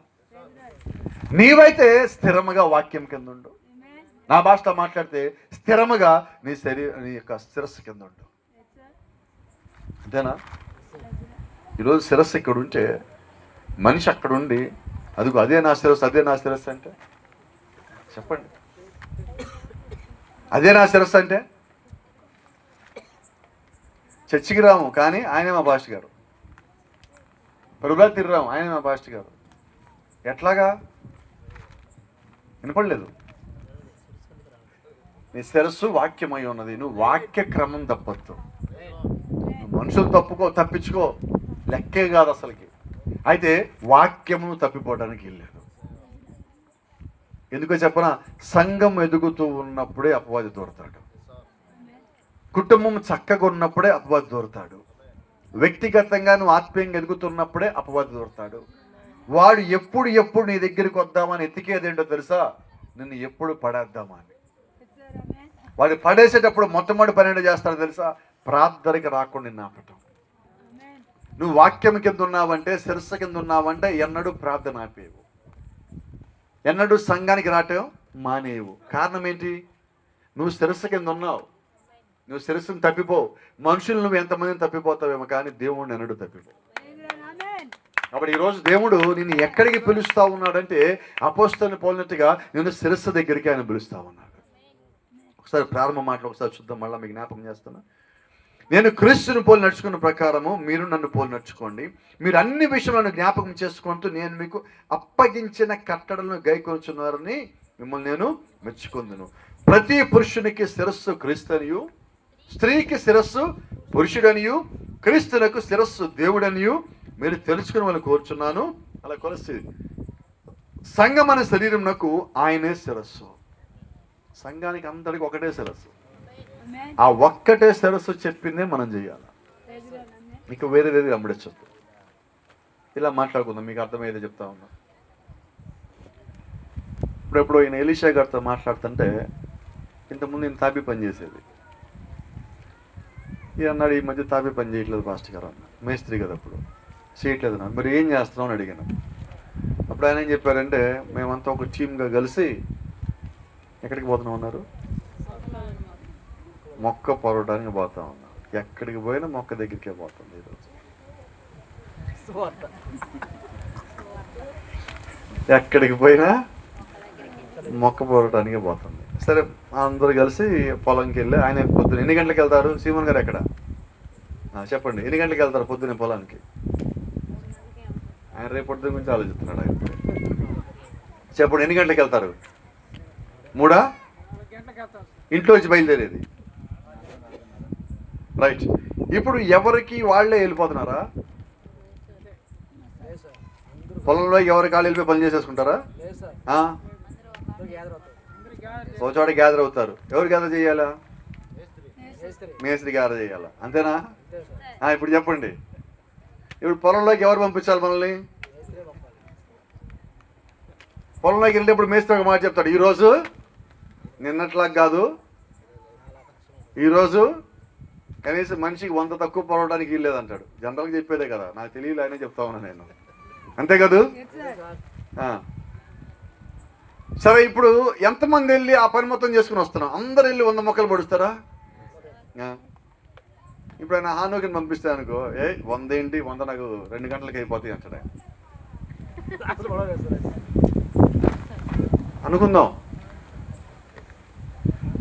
నీవైతే స్థిరముగా వాక్యం కింద ఉండు. నా భాషతో మాట్లాడితే స్థిరముగా నీ యొక్క శిరస్సు కింద ఉండు. అంతేనా? ఈరోజు శిరస్సు ఇక్కడ ఉంటే మనిషి అక్కడ ఉండి అదిగో అదే నా శిరస్సు, అదే నా శిరస్సు అంటే చెప్పండి, అదే నా శిరస్సు అంటే చర్చికి రాము కానీ ఆయనే మా పాస్టర్ గారు, పరుగులా తిరిగాము ఆయనే మా పాస్టర్ గారు. ఎట్లాగా? వినపడలేదు. నీ శిరస్సు వాక్యమై ఉన్నది. నువ్వు వాక్య క్రమం తప్పొద్దు. నువ్వు మనుషులు తప్పించుకో, లెక్కే కాదు అసలుకి. అయితే వాక్యమును తప్పిపోవడానికి వెళ్ళలేదు. ఎందుకో చెప్పనా? సంఘం ఎదుగుతూ ఉన్నప్పుడే అపవాది దూరతాడు, కుటుంబం చక్కగా ఉన్నప్పుడే అపవాది దూరతాడు, వ్యక్తిగతంగా నువ్వు ఆత్మీయంగా ఎదుగుతున్నప్పుడే అపవాది దూరతాడు. వాడు ఎప్పుడు నీ దగ్గరికి వద్దామని ఎత్తికేదేంటో తెలుసా? నిన్ను ఎప్పుడు పడేద్దామని. వాడు పడేసేటప్పుడు మొట్టమొదటి పని ఏంటో చేస్తాడో తెలుసా? ప్రార్థనకి రాకుండా నిన్ను ఆపటం. నువ్వు వాక్యం కింద ఉన్నావంటే, శిరస్సు కింద ఉన్నావంటే ఎన్నడూ ప్రార్థన ఆపేవు, ఎన్నడూ సంఘానికి రావటం మానేవు. కారణం ఏంటి? నువ్వు శిరస్సు కింద ఉన్నావు. నువ్వు శిరస్సును తప్పిపోవు. మనుషులు నువ్వు ఎంతమందిని తప్పిపోతావేమో కానీ దేవుడిని ఎన్నడూ తప్పిపోవు. కాబట్టి ఈరోజు దేవుడు నిన్ను ఎక్కడికి పిలుస్తా ఉన్నాడంటే, అపోస్తలుని పోలినట్టుగా నిన్ను శిరస్సు దగ్గరికి ఆయన పిలుస్తా ఉన్నాడు. ఒకసారి ప్రారంభ మాటలు ఒకసారి చూద్దాం, మళ్ళీ మీకు జ్ఞాపకం చేస్తున్నా. నేను క్రీస్తుని పోలి నడుచుకున్న ప్రకారము మీరు నన్ను పోలి నడుచుకోండి. మీరు అన్ని విషయాలను జ్ఞాపకం చేసుకుంటూ నేను మీకు అప్పగించిన కట్టడలను గైకొనుచున్నారని మిమ్మల్ని నేను మెచ్చుకుందును. ప్రతి పురుషునికి శిరస్సు క్రీస్తునియు, స్త్రీకి శిరస్సు పురుషుడనియు, క్రీస్తునకు శిరస్సు దేవుడనియు మీరు తెలుసుకుని వాళ్ళు కోరుచున్నాను. అలా కొలిసి సంఘం అనే శరీరంనకు ఆయనే శిరస్సు. సంఘానికి అందరికి ఒకటే శిరస్సు. ఆ ఒక్కటే శిరస్సు చెప్పిందే మనం చేయాలి. మీకు వేరేది అమ్మడొచ్చద్దు. ఇలా మాట్లాడుకుందాం, మీకు అర్థమయ్యేది చెప్తా ఉన్నా. ఇప్పుడెప్పుడు ఈయన ఎలీషా గారితో మాట్లాడుతుంటే, ఇంతకుముందు నేను తాపీ పని చేసేది. ఈయన అన్నాడు, ఈ మధ్య తాపీ పని చేయట్లేదు పాస్టర్ గారు అన్న. మేస్త్రి కదా అప్పుడు, చేయట్లేదు అన్న. మరి ఏం చేస్తున్నావు అని అడిగాను. అప్పుడు ఆయన ఏం చెప్పారంటే, మేమంతా ఒక టీమ్గా కలిసి ఎక్కడికి పోతున్నాం అన్నారు? మొక్క పొరవడానికి పోతా ఉన్నాం. ఎక్కడికి పోయినా మొక్క దగ్గరికే పోతుంది ఈరోజు. ఎక్కడికి పోయినా మొక్క పొరవటానికి పోతుంది. సరే అందరూ కలిసి పొలంకి వెళ్ళి, ఆయన పొద్దున ఎన్ని గంటలకు వెళ్తారు? సీమన్ గారు ఎక్కడ చెప్పండి, ఎన్ని గంటలకు వెళ్తారు పొద్దున్న పొలానికి? ఆయన రేపు పొద్దున్న గురించి ఆలోచిస్తున్నాడు. ఆయన చెప్పండి, ఎన్ని గంటలకు వెళ్తారు? 3 ఇంట్లో వచ్చి బయలుదేరేది. రైట్. ఇప్పుడు ఎవరికి వాళ్ళే వెళ్ళిపోతున్నారా? పొలంలో ఎవరికి వాళ్ళు వెళ్ళిపోయి పని చేసేసుకుంటారా? ఒక చోట గ్యాదర్ అవుతారు. ఎవరు గ్యాదర్ చేయాలా? మేస్త్రి గ్యాదర్ చేయాలా, అంతేనా? ఇప్పుడు చెప్పండి, ఇప్పుడు పొలంలోకి ఎవరు పంపించాలి మనల్ని? పొలంలోకి వెళ్ళేటప్పుడు మేస్త్రి ఒక మాట చెప్తాడు, ఈరోజు నిన్నట్లా కాదు, ఈరోజు కనీసం మనిషికి 100 తక్కువ పొరవడానికి వీల్లేదు అంటాడు. జనరల్గా చెప్పేదే కదా, నాకు తెలియదు, ఆయనే చెప్తా ఉన్నా నేను. అంతే కదూ? సరే, ఇప్పుడు ఎంతమంది వెళ్ళి ఆ పని మొత్తం చేసుకుని వస్తున్నాం? అందరు వెళ్ళి 100 మొక్కలు పడుస్తారా? ఇప్పుడు ఆయన హానోకిని పంపిస్తే అనుకో, 100 ఏంటి, 100 నాకు 2 గంటలకి అయిపోతాయి అంటాడు. అనుకుందాం.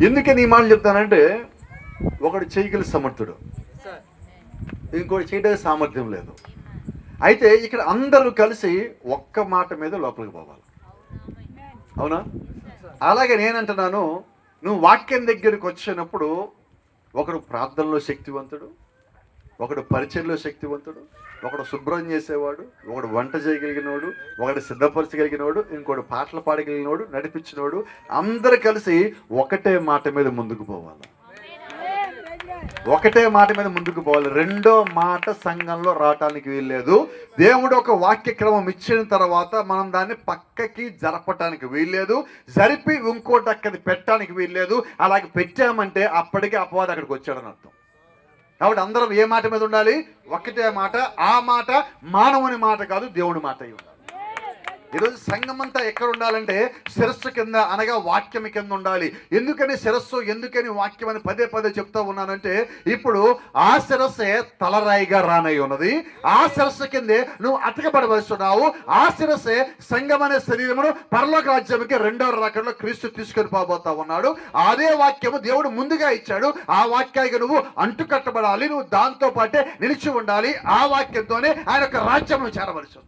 ఎందుకని ఈ మాటలు చెప్తానంటే, ఒకడు చేయగల సమర్థుడు, ఇంకోటి చేయడానికి సామర్థ్యం లేదు. అయితే ఇక్కడ అందరూ కలిసి ఒక్క మాట మీద లోపలికి పోవాలి. అవునా? అలాగే నేనంటున్నాను, నువ్వు వాక్యం దగ్గరికి వచ్చినప్పుడు ఒకడు ప్రార్థనలో శక్తివంతుడు, ఒకడు పరిచయంలో శక్తివంతుడు, ఒకడు శుభ్రం చేసేవాడు, ఒకడు వంట చేయగలిగినోడు, ఒకడు సిద్ధపరచగలిగినోడు, ఇంకోటి పాటలు పాడగలిగినోడు, నడిపించినోడు, అందరు కలిసి ఒకటే మాట మీద ముందుకు పోవాలి. ఒకటే మాట మీద ముందుకు పోవాలి. రెండో మాట సంఘంలో రావటానికి వీల్లేదు. దేవుడు ఒక వాక్యక్రమం ఇచ్చిన తర్వాత మనం దాన్ని పక్కకి జరపటానికి వీల్లేదు, జరిపి ఇంకోటి అక్కడి పెట్టడానికి వీల్లేదు. అలాగే పెట్టామంటే అప్పటికే అపవాది అక్కడికి వచ్చాడని అర్థం. కాబట్టి అందరం ఏ మాట మీద ఉండాలి? ఒకటే మాట. ఆ మాట మానవుని మాట కాదు, దేవుని మాట అయి ఉండాలి. ఈరోజు సంఘం అంతా ఎక్కడ ఉండాలంటే శిరస్సు కింద, అనగా వాక్యం కింద ఉండాలి. ఎందుకని శిరస్సు, ఎందుకని వాక్యం అని పదే పదే చెప్తా ఉన్నానంటే, ఇప్పుడు ఆ శిరస్సే తలరాయిగా రానై ఉన్నది. ఆ శిరస్సు కిందే నువ్వు అతకబడవలస్తున్నావు. ఆ శిరస్సే సంఘం అనే శరీరమును పరలోక రాజ్యానికి రెండవ రకంలో క్రీస్తు తీసుకొని పోబోతా ఉన్నాడు. అదే వాక్యము దేవుడు ముందుగా ఇచ్చాడు. ఆ వాక్యానికి నువ్వు అంటుకట్టబడాలి, నువ్వు దాంతో పాటే నిలిచి ఉండాలి. ఆ వాక్యంతోనే ఆయన యొక్క రాజ్యం చేరవలసి.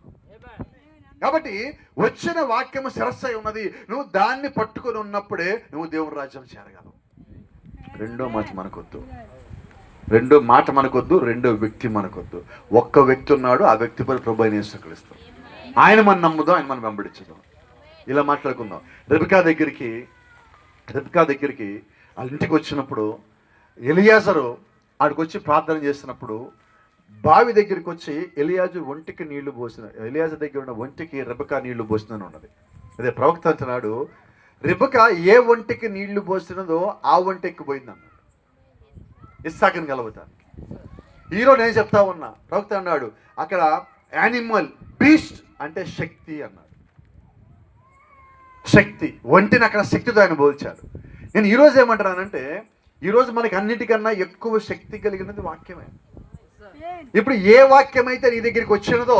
కాబట్టి వచ్చిన వాక్యము శిరస్సై ఉన్నది. నువ్వు దాన్ని పట్టుకొని ఉన్నప్పుడే నువ్వు దేవుని రాజ్యం చేరగలవు. రెండో మాట మనకొద్దు, రెండో వ్యక్తి మనకొద్దు. ఒక్క వ్యక్తి ఉన్నాడు, ఆ వ్యక్తి పై ప్రభు అయిన యేసుక్రీస్తు. ఆయన మనం నమ్ముదాం, ఆయన మనం వెంబడించుదాం. ఇలా మాట్లాడుకుందాం. రెబెకా దగ్గరికి వాళ్ళ ఇంటికి వచ్చినప్పుడు ఎలియాజరు ఆడికి వచ్చి ప్రార్థన చేసినప్పుడు బావి దగ్గరికి వచ్చి ఎలియాజు ఒంటికి నీళ్లు పోసిన, ఎలియాజు దగ్గర ఉన్న ఒంటికి రెబెకా నీళ్లు పోసిందని ఉన్నది. అదే ప్రవక్త అంటున్నాడు, రెబెకా ఏ ఒంటికి నీళ్లు పోసినదో ఆ ఒంటికి పోయింది అన్నాడు ఇస్సాకుని కలవటానికి. ఈరోజు నేను చెప్తా ఉన్నా, ప్రవక్త అన్నాడు అక్కడ యానిమల్ బీస్ట్ అంటే శక్తి అన్నాడు. శక్తి, ఒంటిని అక్కడ శక్తితో ఆయన పోల్చాడు. నేను ఈరోజు ఏమంటున్నానంటే, ఈరోజు మనకి అన్నిటికన్నా ఎక్కువ శక్తి కలిగినది వాక్యమే. ఇప్పుడు ఏ వాక్యం అయితే నీ దగ్గరికి వచ్చినదో,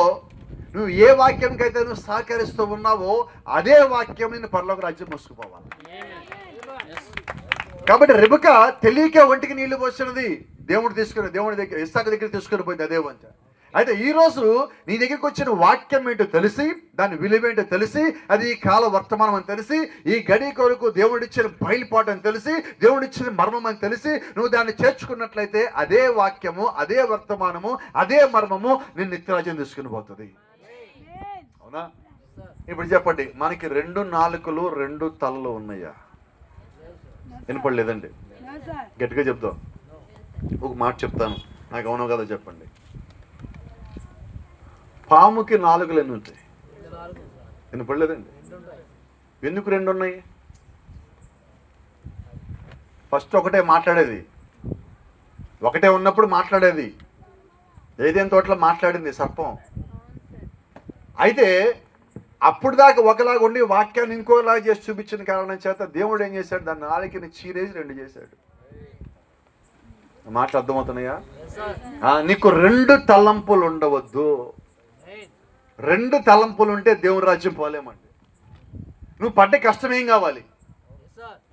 నువ్వు ఏ వాక్యంకైతే నువ్వు సహకరిస్తూ ఉన్నావో అదే వాక్యం నేను పరలోక రాజ్యం మోసుకుపోవాలి. కాబట్టి రెబెకా తెలియక ఒంటికి నీళ్లు పోసినది దేవుడి దగ్గర ఇస్సాకు దగ్గర తీసుకొని పోయింది అదే వంట. అయితే ఈరోజు నీ దగ్గరికి వచ్చిన వాక్యం ఏంటో తెలిసి, దాని విలువేంటో తెలిసి, అది ఈ కాల వర్తమానం అని తెలిసి, ఈ గడి కొరకు దేవుడిచ్చిన బయలుపాటు అని తెలిసి, దేవుడిచ్చిన మర్మం అని తెలిసి నువ్వు దాన్ని చేర్చుకున్నట్లయితే అదే వాక్యము, అదే వర్తమానము, అదే మర్మము నిన్ను నిత్యరాజ్యం తీసుకుని పోతుంది. అవునా? ఇప్పుడు చెప్పండి, మనకి 2 నాలుకలు 2 తలలు ఉన్నాయా? వినపడలేదండి? గట్టిగా చెప్తాం. ఒక మాట చెప్తాను, నాకు అవునో కదా చెప్పండి. పాముకి 4 ఎన్ని ఉంటాయి? వినపడలేదండి? ఎందుకు 2 ఉన్నాయి? ఫస్ట్ ఒకటే మాట్లాడేది, ఒకటే ఉన్నప్పుడు మాట్లాడేది. ఏదైనా తోటలో మాట్లాడింది సర్పం. అయితే అప్పుడు దాకా ఒకలాగా ఉండి వాక్యాన్ని ఇంకోలాగా చేసి చూపించిన కారణం చేత దేవుడు ఏం చేశాడు, దాన్ని 4ని చీరేసి 2 చేశాడు. మాటలు అర్థమవుతున్నాయా? నీకు 2 తలంపులు ఉండవద్దు. 2 తలంపులు ఉంటే దేవుని రాజ్యం పోలేమండి. నువ్వు పడ్డ కష్టం ఏం కావాలి?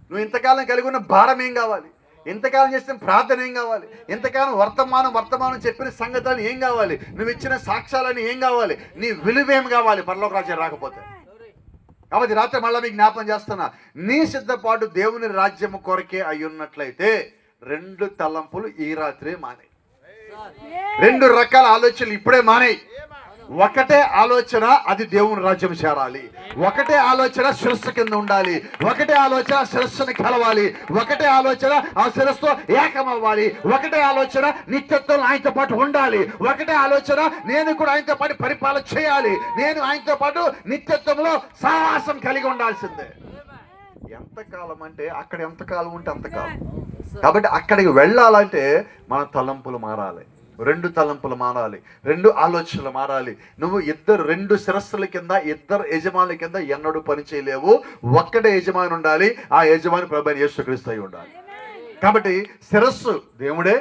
నువ్వు ఇంతకాలం కలిగి ఉన్న భారం ఏం కావాలి? ఇంతకాలం చేసిన ప్రార్థన ఏం కావాలి? ఇంతకాలం వర్తమానం చెప్పిన సంగతులు ఏం కావాలి? నువ్వు ఇచ్చిన సాక్ష్యాలని ఏం కావాలి? నీ విలువేం కావాలి పరలోక రాజ్యం రాకపోతే? కాబట్టి రాత్రి మళ్ళీ మీకు జ్ఞాపం చేస్తున్నా, నీ సిద్ధపాటు దేవుని రాజ్యము కొరకే అయ్యున్నట్లయితే 2 తలంపులు ఈ రాత్రి మానే. 2 రకాల ఆలోచనలు ఇప్పుడే మానేయి. ఒకటే ఆలోచన, అది దేవుని రాజ్యం చేరాలి. ఒకటే ఆలోచన శిరస్సు కింద ఉండాలి. ఒకటే ఆలోచన శిరస్సుని కలవాలి. ఒకటే ఆలోచన ఆ శిరస్సుతో ఏకమవ్వాలి. ఒకటే ఆలోచన నిత్యత్వం ఆయనతో పాటు ఉండాలి. ఒకటే ఆలోచన నేను కూడా ఆయనతో పాటు పరిపాలన చేయాలి. నేను ఆయనతో పాటు నిత్యత్వంలో సహవాసం కలిగి ఉండాల్సిందే. ఎంతకాలం అంటే అక్కడ ఎంతకాలం ఉంటే అంతకాలం. కాబట్టి అక్కడికి వెళ్ళాలంటే మన తలంపులు మారాలి. 2 తలంపులు మారాలి, 2 ఆలోచనలు మారాలి. నువ్వు 2 శిరస్సుల కింద 2 యజమానుల కింద ఎన్నడూ పని చేయలేవు. ఒక్కడే యజమాని ఉండాలి. ఆ యజమాని ప్రభువైన యేసుక్రీస్తు అయి ఉండాలి. కాబట్టి శిరస్సు దేవుడే,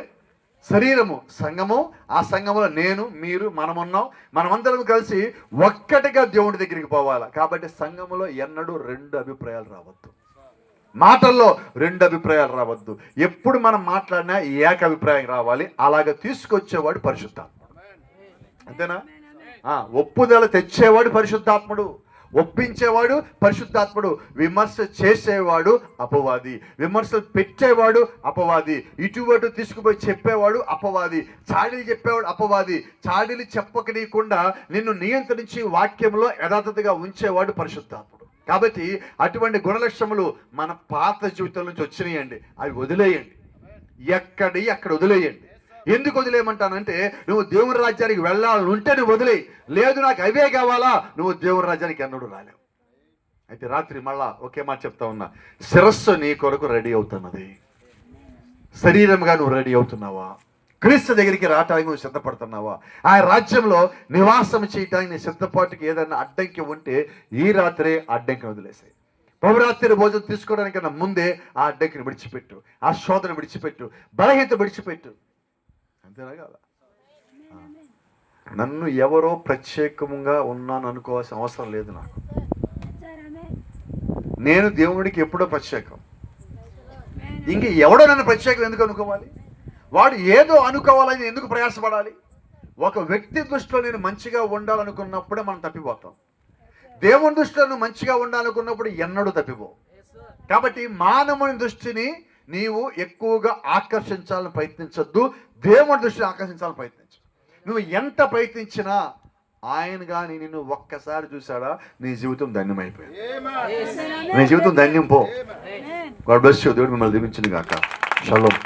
శరీరము సంఘము. ఆ సంఘములో నేను, మీరు, మనమున్నాం. మనమందరం కలిసి ఒక్కటిగా దేవుడి దగ్గరికి పోవాలి. కాబట్టి సంఘములో ఎన్నడూ 2 అభిప్రాయాలు రావద్దు. మాటల్లో 2 అభిప్రాయాలు రావద్దు. ఎప్పుడు మనం మాట్లాడినా ఏక అభిప్రాయం రావాలి. అలాగ తీసుకొచ్చేవాడు పరిశుద్ధాత్ముడు. అంతేనా? ఒప్పుదల తెచ్చేవాడు పరిశుద్ధాత్ముడు. ఒప్పించేవాడు పరిశుద్ధాత్ముడు, విమర్శ చేసేవాడు అపవాది, విమర్శలు పెట్టేవాడు అపవాది, ఇటు తీసుకుపోయి చెప్పేవాడు అపవాది, చాడీలు చెప్పేవాడు అపవాది, చాడీలు చెప్పకనీయకుండా నిన్ను నియంత్రించి వాక్యంలో యథాతథగా ఉంచేవాడు పరిశుద్ధాత్ముడు. కాబట్టి అటువంటి గుణలక్షణములు మన పాత జీవితం నుంచి వచ్చినాయండి, అవి వదిలేయండి, అక్కడ వదిలేయండి. ఎందుకు వదిలేయమంటానంటే, నువ్వు దేవుని రాజ్యానికి వెళ్ళాలని ఉంటే నువ్వు వదిలేయి, లేదు నాకు అవే కావాలా, నువ్వు దేవుని రాజ్యానికి ఎన్నడూ రాలేవు. అయితే రాత్రి మళ్ళా ఒకే మాట చెప్తా ఉన్నా, శిరస్సు నీ కొరకు రెడీ అవుతున్నది, శరీరంగా నువ్వు రెడీ అవుతున్నావా? క్రీస్తు దగ్గరికి రావటానికి నువ్వు సిద్ధపడుతున్నావా? ఆ రాజ్యంలో నివాసం చేయటానికి నీ సిద్ధపాటుకి ఏదైనా అడ్డంకి ఉంటే ఈ రాత్రే అడ్డంకిని వదిలేసాయి. ప్రభురాత్రి భోజనం తీసుకోవడానికన్నా ముందే ఆ అడ్డంకిని విడిచిపెట్టు, ఆ శోధన విడిచిపెట్టు, బలహీనత విడిచిపెట్టు. అంతేనా కదా? నన్ను ఎవరో ప్రత్యేకంగా ఉన్నాను అనుకోవాల్సిన అవసరం లేదు. నాకు నేను దేవుడికి ఎప్పుడో ప్రత్యేకం, ఇంక ఎవడో నన్ను ప్రత్యేకం ఎందుకు అనుకోవాలి? వాడు ఏదో అనుకోవాలని ఎందుకు ప్రయాసపడాలి? ఒక వ్యక్తి దృష్టిలో నేను మంచిగా ఉండాలనుకున్నప్పుడే మనం తప్పిపోతాం. దేవుని దృష్టిలో నువ్వు మంచిగా ఉండాలనుకున్నప్పుడు ఎన్నడూ తప్పిపో. కాబట్టి మానవుని దృష్టిని నీవు ఎక్కువగా ఆకర్షించాలని ప్రయత్నించొద్దు, దేవుని దృష్టిని ఆకర్షించాలని ప్రయత్నించు. నువ్వు ఎంత ప్రయత్నించినా ఆయన కానీ నిన్ను ఒక్కసారి చూశాడా, నీ జీవితం ధన్యమైపోయింది, నీ జీవితం ధన్యం పో. God bless you. దేవుడు మిమ్మల్ని దీవించును గాక. షలోమ్.